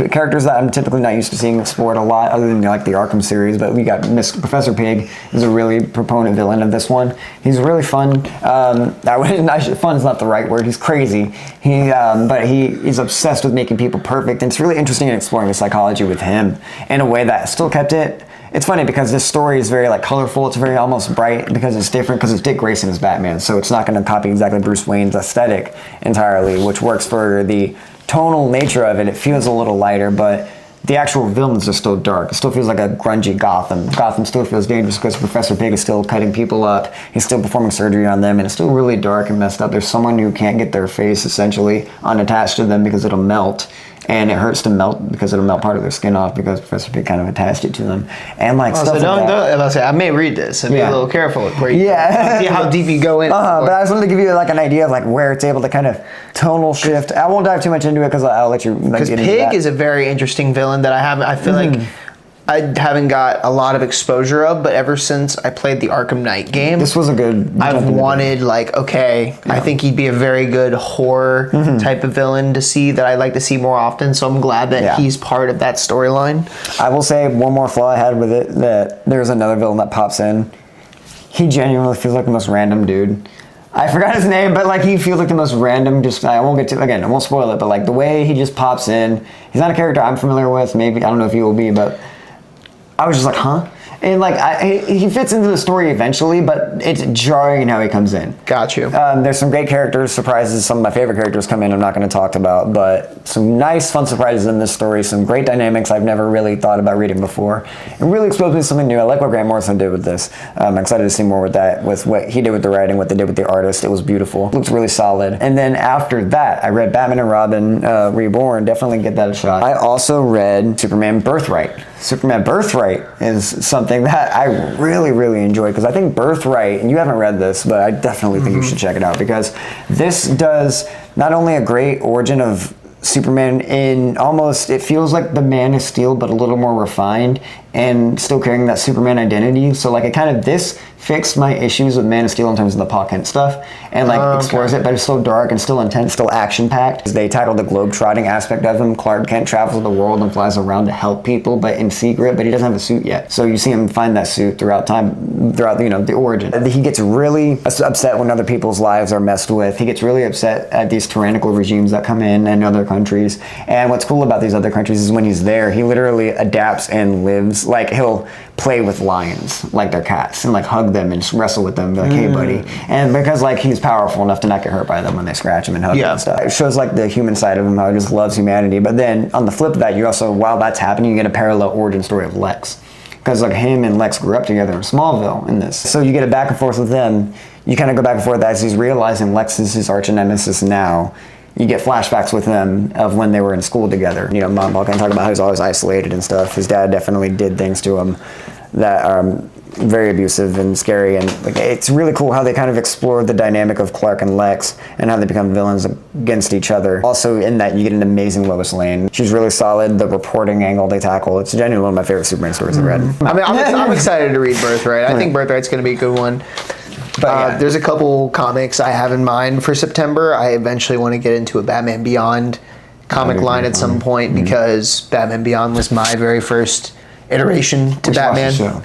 [SPEAKER 1] characters that I'm typically not used to seeing explored a lot, other than like the Arkham series. But we got Professor Pig is a really proponent villain of this one. He's really fun. Fun is not the right word. He's crazy. But he's obsessed with making people perfect. And it's really interesting in exploring the psychology with him in a way that still kept it. It's funny because this story is very like colorful. It's very almost bright because it's different, because it's Dick Grayson as Batman. So it's not going to copy exactly Bruce Wayne's aesthetic entirely, which works for the tonal nature of it. It feels a little lighter, but the actual villains are still dark. It still feels like a grungy Gotham. Gotham still feels dangerous because Professor Pig is still cutting people up. He's still performing surgery on them, and it's still really dark and messed up. There's someone who can't get their face essentially unattached to them because it'll melt. And it hurts to melt because it'll melt part of their skin off because Professor Pig kind of attached it to them. And like stuff like that.
[SPEAKER 2] I may read this and be a little careful where you
[SPEAKER 1] see
[SPEAKER 2] how deep you go in.
[SPEAKER 1] But I just wanted to give you like an idea of like where it's able to kind of tonal shift. I won't dive too much into it because I'll let you get into that.
[SPEAKER 2] Pig is a very interesting villain that I feel like I haven't got a lot of exposure of, but ever since I played the Arkham Knight game,
[SPEAKER 1] This was a good.
[SPEAKER 2] I've wanted, like, okay, I think he'd be a very good horror type of villain to see that I'd like to see more often, so I'm glad that he's part of that storyline.
[SPEAKER 1] I will say one more flaw I had with it, that there's another villain that pops in. He genuinely feels like the most random dude. I forgot his name, but like he feels like the most random. Just I won't get to again. I won't spoil it, but like the way he just pops in, he's not a character I'm familiar with. Maybe I don't know if he will be, but I was just like, huh? And like he fits into the story eventually, but it's jarring in how he comes in.
[SPEAKER 2] Got you.
[SPEAKER 1] There's some great characters, surprises. Some of my favorite characters come in. I'm not going to talk about, but some nice, fun surprises in this story. Some great dynamics I've never really thought about reading before. It really exposed me to something new. I like what Grant Morrison did with this. I'm excited to see more with that, with what he did with the writing, what they did with the artist. It was beautiful. It looks really solid. And then after that, I read Batman and Robin Reborn. Definitely get that a shot. I also read Superman Birthright. Superman Birthright is something that I really, really enjoy, because I think Birthright, and you haven't read this, but I definitely think you should check it out, because this does not only a great origin of Superman in almost, it feels like the Man of Steel, but a little more refined and still carrying that Superman identity. So like it kind of, this fixed my issues with Man of Steel in terms of the Paul Kent stuff, and like explores it, but it's so dark and still intense, still action packed. They tackle the globe-trotting aspect of him. Clark Kent travels the world and flies around to help people, but in secret, but he doesn't have a suit yet. So you see him find that suit throughout the origin. He gets really upset when other people's lives are messed with. He gets really upset at these tyrannical regimes that come in and other countries. And what's cool about these other countries is when he's there, he literally adapts and lives, like he'll play with lions like they're cats and like hug them and just wrestle with them and be like, hey buddy. And because like he's powerful enough to not get hurt by them when they scratch him and hug him and stuff. It shows like the human side of him, how he just loves humanity. But then on the flip of that, you also, while that's happening, you get a parallel origin story of Lex. Because like him and Lex grew up together in Smallville in this. So you get a back and forth with them. You kind of go back and forth as he's realizing Lex is his arch nemesis now. You get flashbacks with them of when they were in school together. You know, Mom can talk about how he's always isolated and stuff. His dad definitely did things to him that are very abusive and scary. And like, it's really cool how they kind of explore the dynamic of Clark and Lex and how they become villains against each other. Also in that, you get an amazing Lois Lane. She's really solid. The reporting angle they tackle, it's genuinely one of my favorite Superman stories I've read.
[SPEAKER 2] I mean, I'm excited to read Birthright. I think Birthright's going to be a good one. But there's a couple comics I have in mind for September. I eventually want to get into a Batman Beyond comic line at some point, because Batman Beyond was my very first iteration to Batman.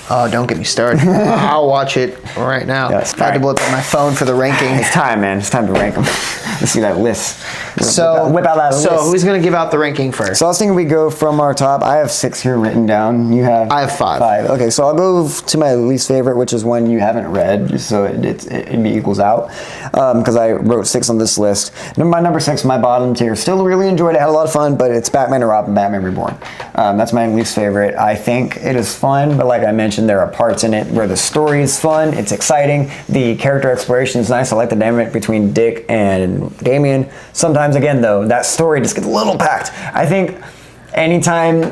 [SPEAKER 2] Oh, don't get me started. I'll watch it right now.
[SPEAKER 1] Yes,
[SPEAKER 2] I had to look at my phone for the ranking.
[SPEAKER 1] It's time, man. It's time to rank them. Let's see that list.
[SPEAKER 2] So,
[SPEAKER 1] whip out that list.
[SPEAKER 2] So who's going to give out the ranking first?
[SPEAKER 1] So I was thinking we go from our top. I have 6 here written down. You have?
[SPEAKER 2] I have 5.
[SPEAKER 1] 5. Okay, so I'll go to my least favorite, which is one you haven't read, just so it equals out. Because I wrote 6 on this list. My number 6, my bottom tier. Still really enjoyed it. Had a lot of fun, but it's Batman and Robin, Batman Reborn. That's my least favorite. I think it is fun, but like I mentioned, there are parts in it where the story is fun, it's exciting, the character exploration is nice. I like the dynamic between Dick and Damian. Sometimes, again, though, that story just gets a little packed. I think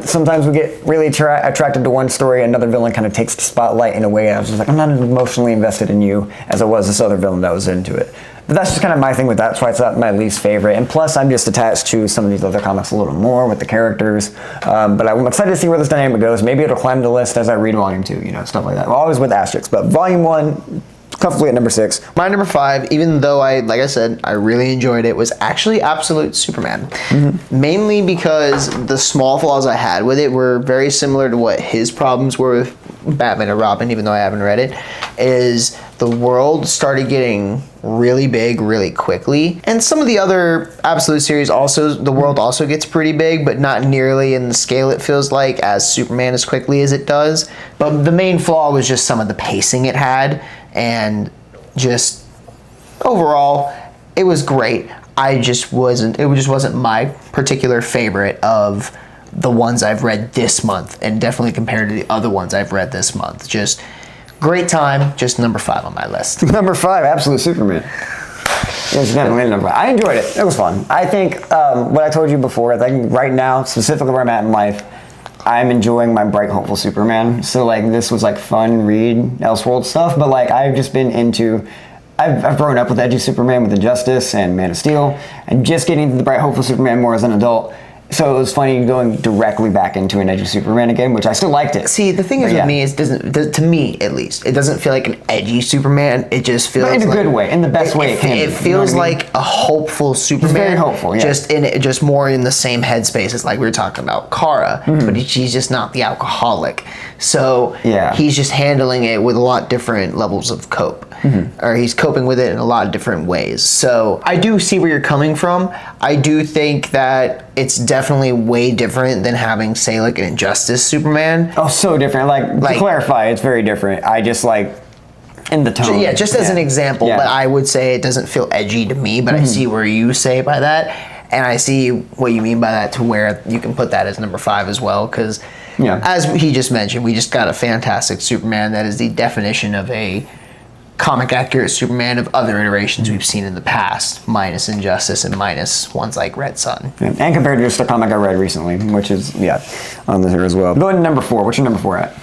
[SPEAKER 1] sometimes we get really attracted to one story, another villain kind of takes the spotlight in a way. I was just like, I'm not as emotionally invested in you as I was this other villain that was into it. But that's just kind of my thing with that. That's why it's not my least favorite. And plus, I'm just attached to some of these other comics a little more with the characters. But I'm excited to see where this dynamic goes. Maybe it'll climb the list as I read Volume 2, stuff like that. Always with asterisks. But Volume 1, comfortably at number 6.
[SPEAKER 2] My number 5, even though like I said, I really enjoyed it, was actually Absolute Superman. Mainly because the small flaws I had with it were very similar to what his problems were with Batman and Robin, even though I haven't read it, is the world started getting really big really quickly. And some of the other Absolute series also, the world also gets pretty big, but not nearly in the scale it feels like as Superman as quickly as it does. But the main flaw was just some of the pacing it had, and just overall, it was great. It just wasn't my particular favorite of the ones I've read this month, and definitely compared to the other ones I've read this month. Just great time, just number 5 on my list.
[SPEAKER 1] Number 5, Absolute Superman. It's definitely number 5. I enjoyed it. It was fun. I think what I told you before, I think right now, specifically where I'm at in life, I'm enjoying my bright, hopeful Superman. So like this was like fun read Elseworld stuff, but like I've just been into, I've grown up with edgy Superman with Injustice and Man of Steel. I'm just getting into the bright, hopeful Superman more as an adult. So it was funny going directly back into an edgy Superman again, which I still liked it.
[SPEAKER 2] See, the thing is with me is to me at least, it doesn't feel like an edgy Superman. It just feels
[SPEAKER 1] But in a
[SPEAKER 2] like,
[SPEAKER 1] good way, in the best way it can.
[SPEAKER 2] It feels like a hopeful Superman.
[SPEAKER 1] He's very hopeful, yeah.
[SPEAKER 2] Just more in the same headspace as like we were talking about Kara, but she's just not the alcoholic. So he's just handling it with a lot different levels of cope. Or he's coping with it in a lot of different ways. So I do see where you're coming from. I do think that it's definitely way different than having, say, like an Injustice Superman.
[SPEAKER 1] Oh, so different. Like to clarify, it's very different. I just like in the tone.
[SPEAKER 2] Yeah, just as an example, but I would say it doesn't feel edgy to me, but I see where you say by that. And I see what you mean by that, to where you can put that as number 5 as well, because as he just mentioned, we just got a fantastic Superman that is the definition of a comic accurate Superman of other iterations we've seen in the past, minus Injustice and minus ones like Red Sun.
[SPEAKER 1] Yeah. And compared to just a comic I read recently, which is, on there as well. Going to number 4. What's your number 4 at?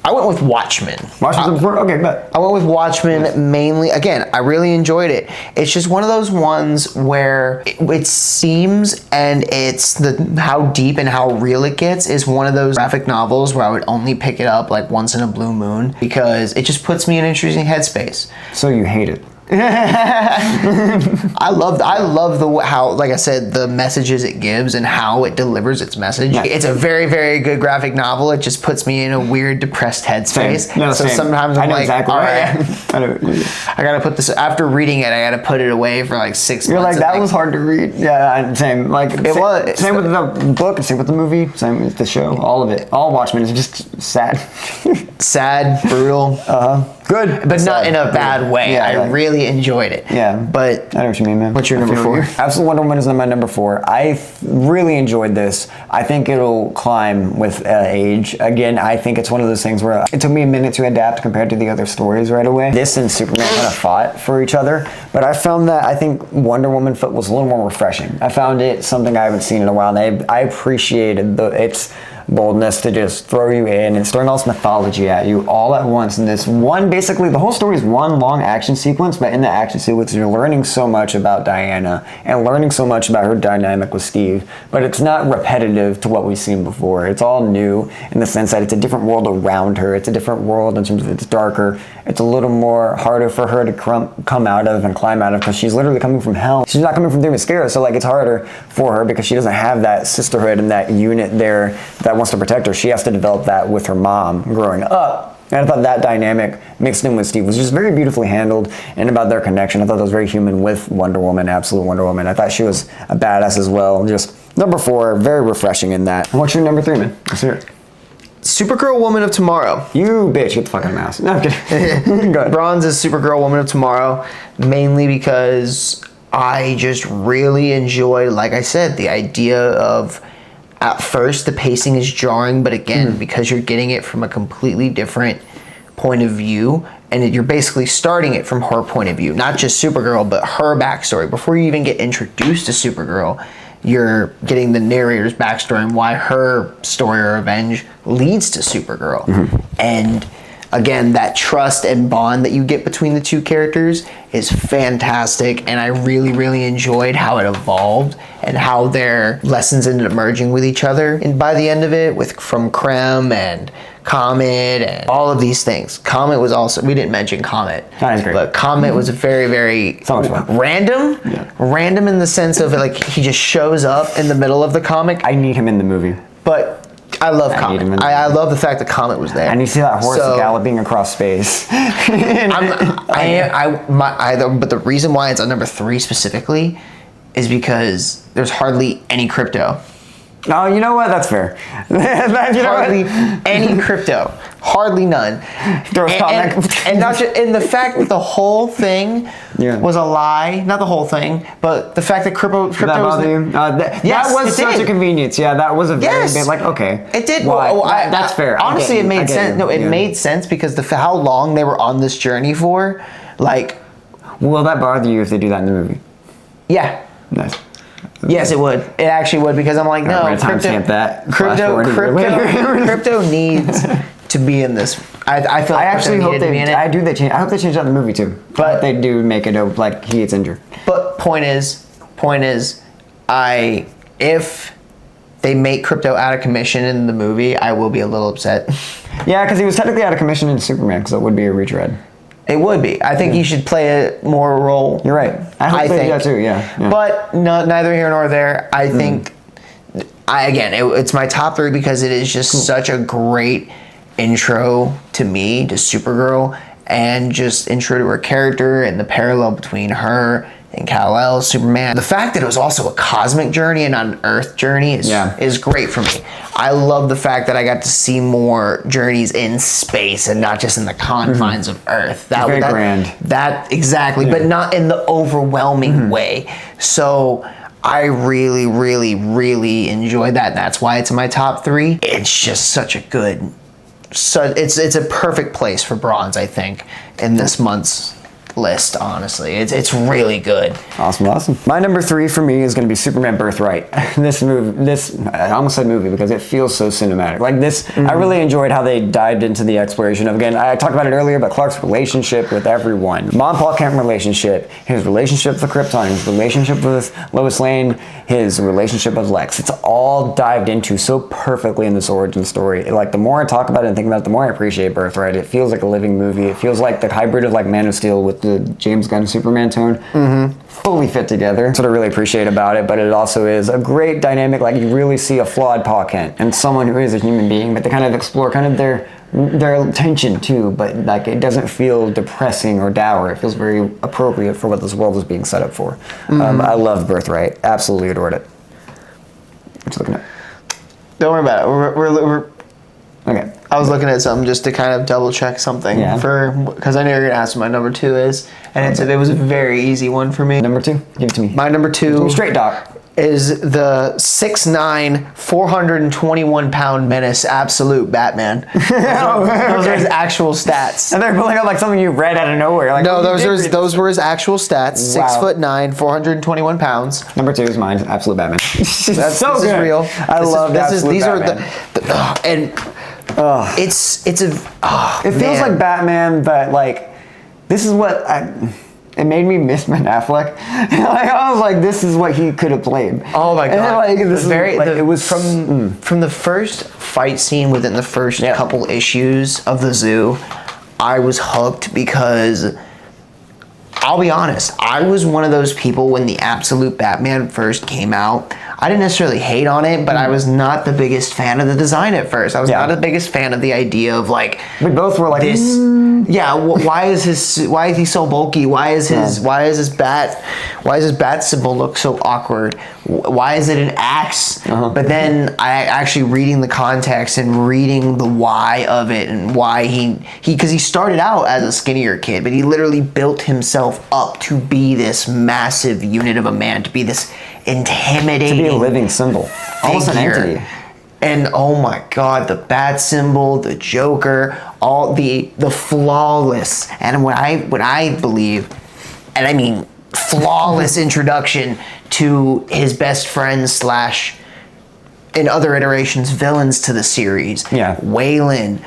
[SPEAKER 2] I went with Watchmen.
[SPEAKER 1] Watchmen number 4? Okay, bet.
[SPEAKER 2] I went with Watchmen mainly. Again, I really enjoyed it. It's just one of those ones where it seems, and it's how deep and how real it gets, is one of those graphic novels where I would only pick it up like once in a blue moon, because it just puts me in an interesting headspace.
[SPEAKER 1] So you hate it?
[SPEAKER 2] I love how, like I said, the messages it gives and how it delivers its message. Yeah. It's a very, very good graphic novel. It just puts me in a weird, depressed headspace.
[SPEAKER 1] No,
[SPEAKER 2] so sometimes I'm like,
[SPEAKER 1] exactly
[SPEAKER 2] all right, I gotta put this. After reading it, I gotta put it away for like 6 months.
[SPEAKER 1] You're like, that was hard to read. Yeah, same. Like
[SPEAKER 2] it was.
[SPEAKER 1] Same with the book. Same with the movie. Same with the show. All of it. All Watchmen is just sad.
[SPEAKER 2] Sad, brutal.
[SPEAKER 1] Good,
[SPEAKER 2] but not in a bad way.
[SPEAKER 1] Yeah,
[SPEAKER 2] I really enjoyed it.
[SPEAKER 1] Yeah,
[SPEAKER 2] but
[SPEAKER 1] I know what you mean, man.
[SPEAKER 2] What's your number 4?
[SPEAKER 1] Absolute Wonder Woman is my number 4. I really enjoyed this. I think it'll climb with age. Again, I think it's one of those things where it took me a minute to adapt compared to the other stories right away. This and Superman kind of fought for each other, but I found that I think Wonder Woman was a little more refreshing. I found it something I haven't seen in a while, and I appreciated its boldness to just throw you in and throwing all this mythology at you all at once in this one. Basically the whole story is one long action sequence, but in the action sequence you're learning so much about Diana and learning so much about her dynamic with Steve, but it's not repetitive to what we've seen before. It's all new in the sense that it's a different world around her. It's a different world in terms of it's darker. It's a little more harder for her to come out of and climb out of, because she's literally coming from hell. She's not coming from Themyscira, so like it's harder for her because she doesn't have that sisterhood and that unit there that wants to protect her. She has to develop that with her mom growing up. And I thought that dynamic mixed in with Steve was just very beautifully handled, and about their connection. I thought that was very human with Wonder Woman, Absolute Wonder Woman. I thought she was a badass as well. Just number 4, very refreshing in that. What's your number 3, man? Let's hear it.
[SPEAKER 2] Supergirl, Woman of Tomorrow.
[SPEAKER 1] You bitch, get the fuck out of my house. No, I'm kidding. Go ahead.
[SPEAKER 2] Bronze is Supergirl, Woman of Tomorrow, mainly because I just really enjoyed, like I said, the idea of, at first the pacing is jarring, but again, because you're getting it from a completely different point of view, and you're basically starting it from her point of view, not just Supergirl, but her backstory. Before you even get introduced to Supergirl, you're getting the narrator's backstory and why her story or revenge leads to Supergirl. And again, that trust and bond that you get between the two characters is fantastic, and I really, really enjoyed how it evolved and how their lessons ended up merging with each other. And by the end of it, from Krem and Comet and all of these things. Comet was also, we didn't mention Comet, but Comet was very, very random. Random in the sense of like he just shows up in the middle of the comic.
[SPEAKER 1] I need him in the movie.
[SPEAKER 2] But I love Comet. I love the fact that Comet was there.
[SPEAKER 1] And you see that horse galloping across space.
[SPEAKER 2] But the reason why it's on number 3 specifically is because there's hardly any crypto.
[SPEAKER 1] Oh, you know what? That's fair.
[SPEAKER 2] Hardly any crypto. Hardly none. And not just, and the fact that the whole thing was a lie. Not the whole thing, but the fact that crypto was
[SPEAKER 1] that was such a convenience. Yeah, that was a very big, like, okay.
[SPEAKER 2] It did.
[SPEAKER 1] That's fair.
[SPEAKER 2] Honestly, it made sense. No, it made sense because how long they were on this journey for. Like,
[SPEAKER 1] will that bother you if they do that in the movie?
[SPEAKER 2] Yeah.
[SPEAKER 1] Nice.
[SPEAKER 2] Yes, it would. It actually would, because I'm like, no, crypto needs to be in this. I feel like
[SPEAKER 1] I hope they change that in the movie too. But they do make it like he gets injured.
[SPEAKER 2] But point is, if they make Crypto out of commission in the movie, I will be a little upset.
[SPEAKER 1] Yeah, because he was technically out of commission in Superman, because it would be a retread.
[SPEAKER 2] It would be. I think he should play a more role.
[SPEAKER 1] You're right. I hope they do that too. Yeah.
[SPEAKER 2] But neither here nor there. I think. It's my top 3 because it is just such a great intro to me to Supergirl, and just intro to her character and the parallel between her and Kal-El, Superman. The fact that it was also a cosmic journey and not an Earth journey is great for me. I love the fact that I got to see more journeys in space and not just in the confines of Earth.
[SPEAKER 1] That very grand.
[SPEAKER 2] That exactly, but not in the overwhelming way. So I really, really, really enjoyed that. And that's why it's in my top 3. It's just such a good. So it's a perfect place for bronze, I think, in this month's list. Honestly, it's really good.
[SPEAKER 1] Awesome. My number 3 for me is going to be Superman Birthright. I almost said movie because it feels so cinematic. Like this, I really enjoyed how they dived into the exploration of, again, I talked about it earlier, but Clark's relationship with everyone. Mom Paul Kent relationship, his relationship with Krypton, his relationship with Lois Lane, his relationship with Lex. It's all dived into so perfectly in this origin story. Like the more I talk about it and think about it, the more I appreciate Birthright. It feels like a living movie. It feels like the hybrid of like Man of Steel with the James Gunn Superman tone fully fit together. That's what I really appreciate about it, but it also is a great dynamic. Like you really see a flawed Paul Kent and someone who is a human being, but they kind of explore kind of their tension too, but like it doesn't feel depressing or dour. It feels very appropriate for what this world is being set up for. I love Birthright. Absolutely adored it. What you looking at?
[SPEAKER 2] Don't worry about it. We're
[SPEAKER 1] okay.
[SPEAKER 2] I was looking at something just to kind of double check something because I knew you were gonna ask what my number 2 is, and it was a very easy one for me.
[SPEAKER 1] Number 2, give it to me.
[SPEAKER 2] My number 2
[SPEAKER 1] straight, Doc,
[SPEAKER 2] is the 6'9", 421-pound menace, absolute Batman. Those are his actual stats.
[SPEAKER 1] And they're pulling up like something you read out of nowhere. Like,
[SPEAKER 2] no, those were his actual stats. Wow. 6'9", 421 pounds.
[SPEAKER 1] Number 2 is mine, absolute Batman.
[SPEAKER 2] That's so good. Is real.
[SPEAKER 1] I love that.
[SPEAKER 2] These
[SPEAKER 1] Batman. It feels like Batman, but like this is what it made me miss Ben Affleck. Like, I was like, this is what he could have played.
[SPEAKER 2] Oh my god!
[SPEAKER 1] And it was
[SPEAKER 2] from the first fight scene within the first couple issues of the Zoo. I was hooked because I'll be honest, I was one of those people when the Absolute Batman first came out. I didn't necessarily hate on it, but I was not the biggest fan of the design at first. I was not the biggest fan of the idea of like
[SPEAKER 1] we both were like
[SPEAKER 2] this. Yeah, why is he so bulky? Why is his bat symbol look so awkward? Why is it an axe? But then I actually reading the context and reading the why of it and why because he started out as a skinnier kid, but he literally built himself up to be this massive unit of a man, to be this intimidating,
[SPEAKER 1] to be a living symbol, almost an entity.
[SPEAKER 2] And oh my god, the bat symbol, the Joker, all the flawless, and what I believe, and I mean flawless introduction to his best friend slash in other iterations villains to the series.
[SPEAKER 1] Yeah.
[SPEAKER 2] Waylon,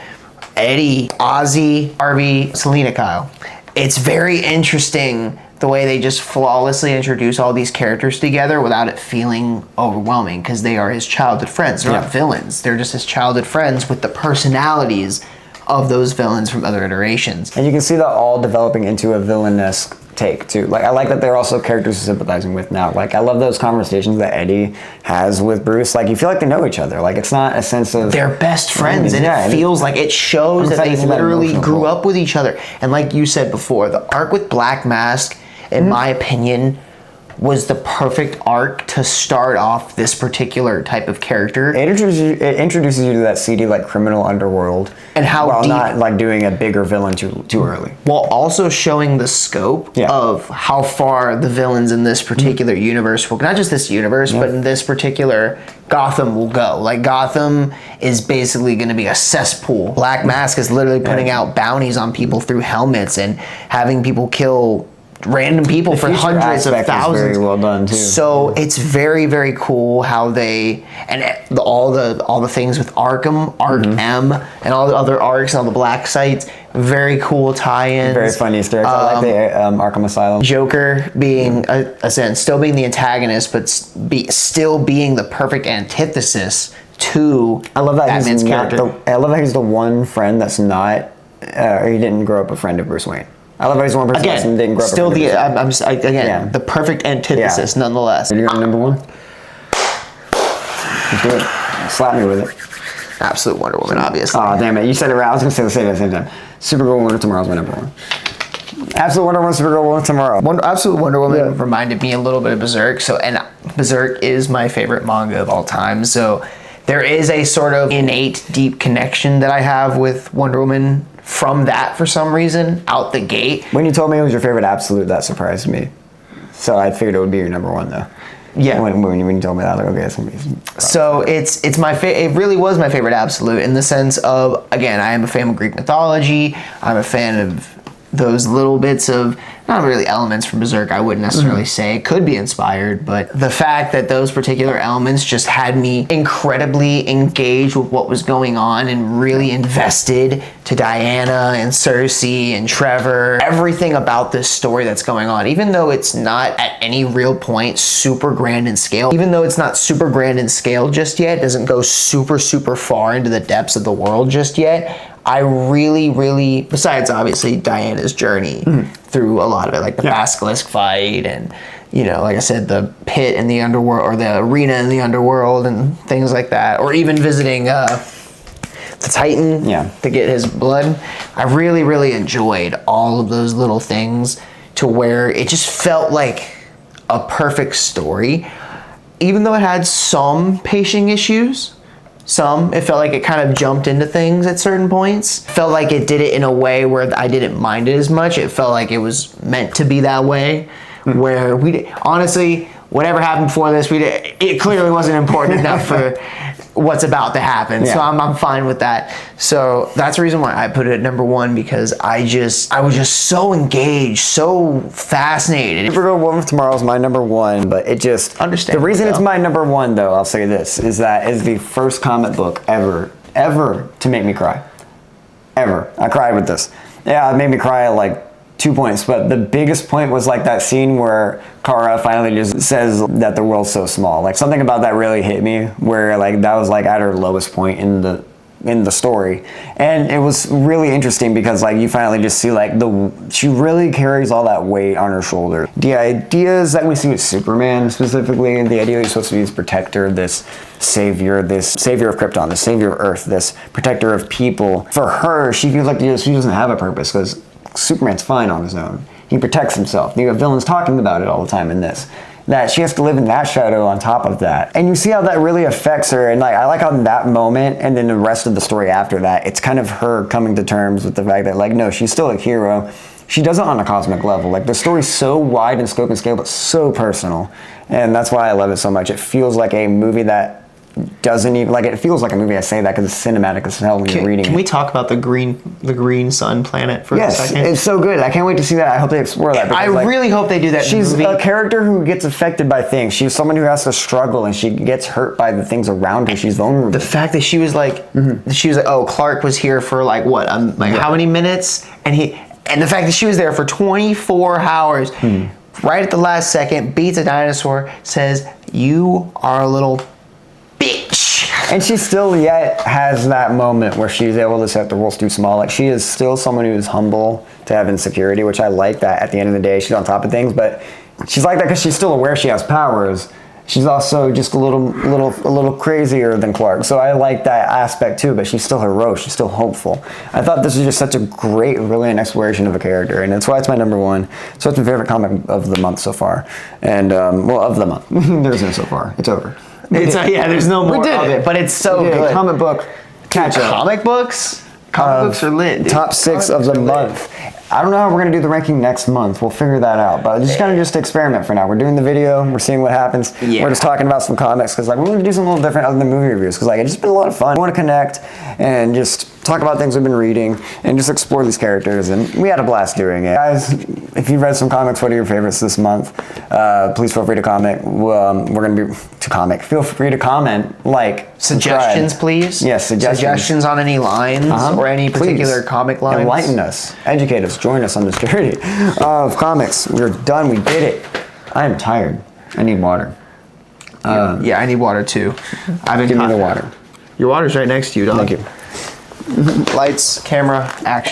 [SPEAKER 2] Eddie, Ozzy, Harvey, Selena Kyle. It's very interesting the way they just flawlessly introduce all these characters together without it feeling overwhelming, because they are his childhood friends. They're not villains. They're just his childhood friends with the personalities of those villains from other iterations.
[SPEAKER 1] And you can see that all developing into a villain-esque take too. Like I like that they're also characters you're sympathizing with now. Like I love those conversations that Eddie has with Bruce. Like you feel like they know each other. Like it's not a sense of
[SPEAKER 2] they're best friends, and it feels like it shows that they literally grew up with each other. And like you said before, the arc with Black Mask, in my opinion, was the perfect arc to start off this particular type of character.
[SPEAKER 1] It introduces you to that seedy like criminal underworld,
[SPEAKER 2] and how
[SPEAKER 1] while
[SPEAKER 2] deep,
[SPEAKER 1] not like doing a bigger villain too early.
[SPEAKER 2] While also showing the scope of how far the villains in this particular universe will, not just this universe, but in this particular Gotham will go. Like Gotham is basically going to be a cesspool. Black Mask is literally putting out bounties on people through helmets and having people kill random people for
[SPEAKER 1] future
[SPEAKER 2] hundreds of
[SPEAKER 1] aspect is
[SPEAKER 2] thousands.
[SPEAKER 1] very well done too.
[SPEAKER 2] So it's very, very cool how they, and all the things with Arkham, M, and all the other arcs and all the black sites. Very cool tie-ins.
[SPEAKER 1] Very funny Easter eggs. I like the Arkham Asylum.
[SPEAKER 2] Joker being still being the antagonist, but still being the perfect antithesis to
[SPEAKER 1] I love that
[SPEAKER 2] Batman's character.
[SPEAKER 1] I love that he's the one friend that's not, or he didn't grow up a friend of Bruce Wayne. I love how he's the one person that didn't grow up
[SPEAKER 2] still
[SPEAKER 1] a friend of Bruce Wayne.
[SPEAKER 2] the perfect antithesis nonetheless.
[SPEAKER 1] You're going number one? Let's do it. Slap me with it.
[SPEAKER 2] Absolute Wonder Woman, obviously.
[SPEAKER 1] Oh, damn it. You said it right. I was going to say the same at the same time. Supergirl Wonder Tomorrow is my number one. Absolute Wonder Woman, Supergirl Wonder Tomorrow.
[SPEAKER 2] Absolute Wonder Woman reminded me a little bit of Berserk. And Berserk is my favorite manga of all time. So there is a sort of innate, deep connection that I have with Wonder Woman from that for some reason, out the gate.
[SPEAKER 1] When you told me it was your favorite absolute, that surprised me. So I figured it would be your number one, though.
[SPEAKER 2] Yeah.
[SPEAKER 1] When you told me that, I was like, okay, that's gonna be.
[SPEAKER 2] So it's my it really was my favorite absolute in the sense of, again, I am a fan of Greek mythology. I'm a fan of those little bits of, not really elements from Berserk, I wouldn't necessarily say. It could be inspired, but the fact that those particular elements just had me incredibly engaged with what was going on and really invested to Diana and Cersei and Trevor. Everything about this story that's going on, even though it's not at any real point super grand in scale, even though it's not super grand in scale just yet, it doesn't go super, super far into the depths of the world just yet, I really, really, besides obviously Diana's journey through a lot of it, like the basilisk fight and, you know, like I said, the pit in the underworld or the arena in the underworld and things like that, or even visiting the Titan to get his blood. I really, really enjoyed all of those little things to where it just felt like a perfect story, even though it had some pacing issues. It felt like it kind of jumped into things at certain points. Felt like it did it in a way where I didn't mind it as much. It felt like it was meant to be that way. Where honestly, whatever happened before this, it clearly wasn't important enough for what's about to happen. So I'm fine with that. So that's the reason why I put it at number one, because I was just so engaged, so fascinated.
[SPEAKER 1] Supergirl Woman of Tomorrow is my number one, but it just...
[SPEAKER 2] Understand.
[SPEAKER 1] The reason it's my number one, though, I'll say this, is that it's the first comic book ever to make me cry. Ever. I cried with this. Yeah, it made me cry at like 2 points, but the biggest point was like that scene where Kara finally just says that the world's so small. Like something about that really hit me, where like that was like at her lowest point in the story, and it was really interesting because like you finally just see like she really carries all that weight on her shoulder. The ideas that we see with Superman specifically, the idea he's supposed to be this protector, this savior of Krypton, this savior of Earth, this protector of people. For her, she feels like she doesn't have a purpose because Superman's fine on his own. He protects himself. You have villains talking about it all the time in this. That she has to live in that shadow on top of that. And you see how that really affects her. And like I like how in that moment and then the rest of the story after that, it's kind of her coming to terms with the fact that like, no, she's still a hero. She does it on a cosmic level. Like the story's so wide in scope and scale, but so personal. And that's why I love it so much. It feels like a movie that doesn't even, like, it feels like a movie. I say that because it's cinematic as hell when you're reading it.
[SPEAKER 2] Can we talk about the green sun planet for a second?
[SPEAKER 1] Yes, it's so good. I can't wait to see that. I hope they explore that.
[SPEAKER 2] I really hope they do that.
[SPEAKER 1] She's
[SPEAKER 2] in the movie.
[SPEAKER 1] a character who gets affected by things. She's someone who has to struggle, and she gets hurt by the things around her. She's vulnerable.
[SPEAKER 2] The fact that she was like, oh, Clark was here for like what? How many minutes? And the fact that she was there for 24 hours, right at the last second, beats a dinosaur, says, "You are a little bitch."
[SPEAKER 1] And she still yet has that moment where she's able to set the world's too small. Like she is still someone who is humble to have insecurity, which I like that at the end of the day. She's on top of things, but she's like that because she's still aware she has powers. She's also just a little crazier than Clark. So I like that aspect too, but she's still heroic. She's still hopeful. I thought this was just such a great, brilliant exploration of a character, and that's why it's my number one. So it's my favorite comic of the month so far. And, of the month. There's no so far. It's over.
[SPEAKER 2] There's no more of it, but it's so good.
[SPEAKER 1] Comic book Catchup.
[SPEAKER 2] Comic books? Comic books are lit, dude.
[SPEAKER 1] Top 6 of the month. I don't know how we're going to do the ranking next month. We'll figure that out. But just kind of just experiment for now. We're doing the video. We're seeing what happens. Yeah. We're just talking about some comics because like we want to do something a little different other than movie reviews because like it's just been a lot of fun. We want to connect and just talk about things we've been reading, and just explore these characters. And we had a blast doing it. Guys, if you've read some comics, what are your favorites this month? Please feel free to comment. We're going to be to comic. Feel free to comment, like,
[SPEAKER 2] Suggestions,
[SPEAKER 1] subscribe.
[SPEAKER 2] please.
[SPEAKER 1] Yes, suggestions.
[SPEAKER 2] On any lines or any particular
[SPEAKER 1] Please.
[SPEAKER 2] comic lines.
[SPEAKER 1] Enlighten us, educate us, join us on this journey of comics. We're done. We did it. I am tired. I need water.
[SPEAKER 2] Yeah, I need water too.
[SPEAKER 1] Give me the water.
[SPEAKER 2] Your water's right next to you, dog.
[SPEAKER 1] Thank you.
[SPEAKER 2] Lights, camera, action.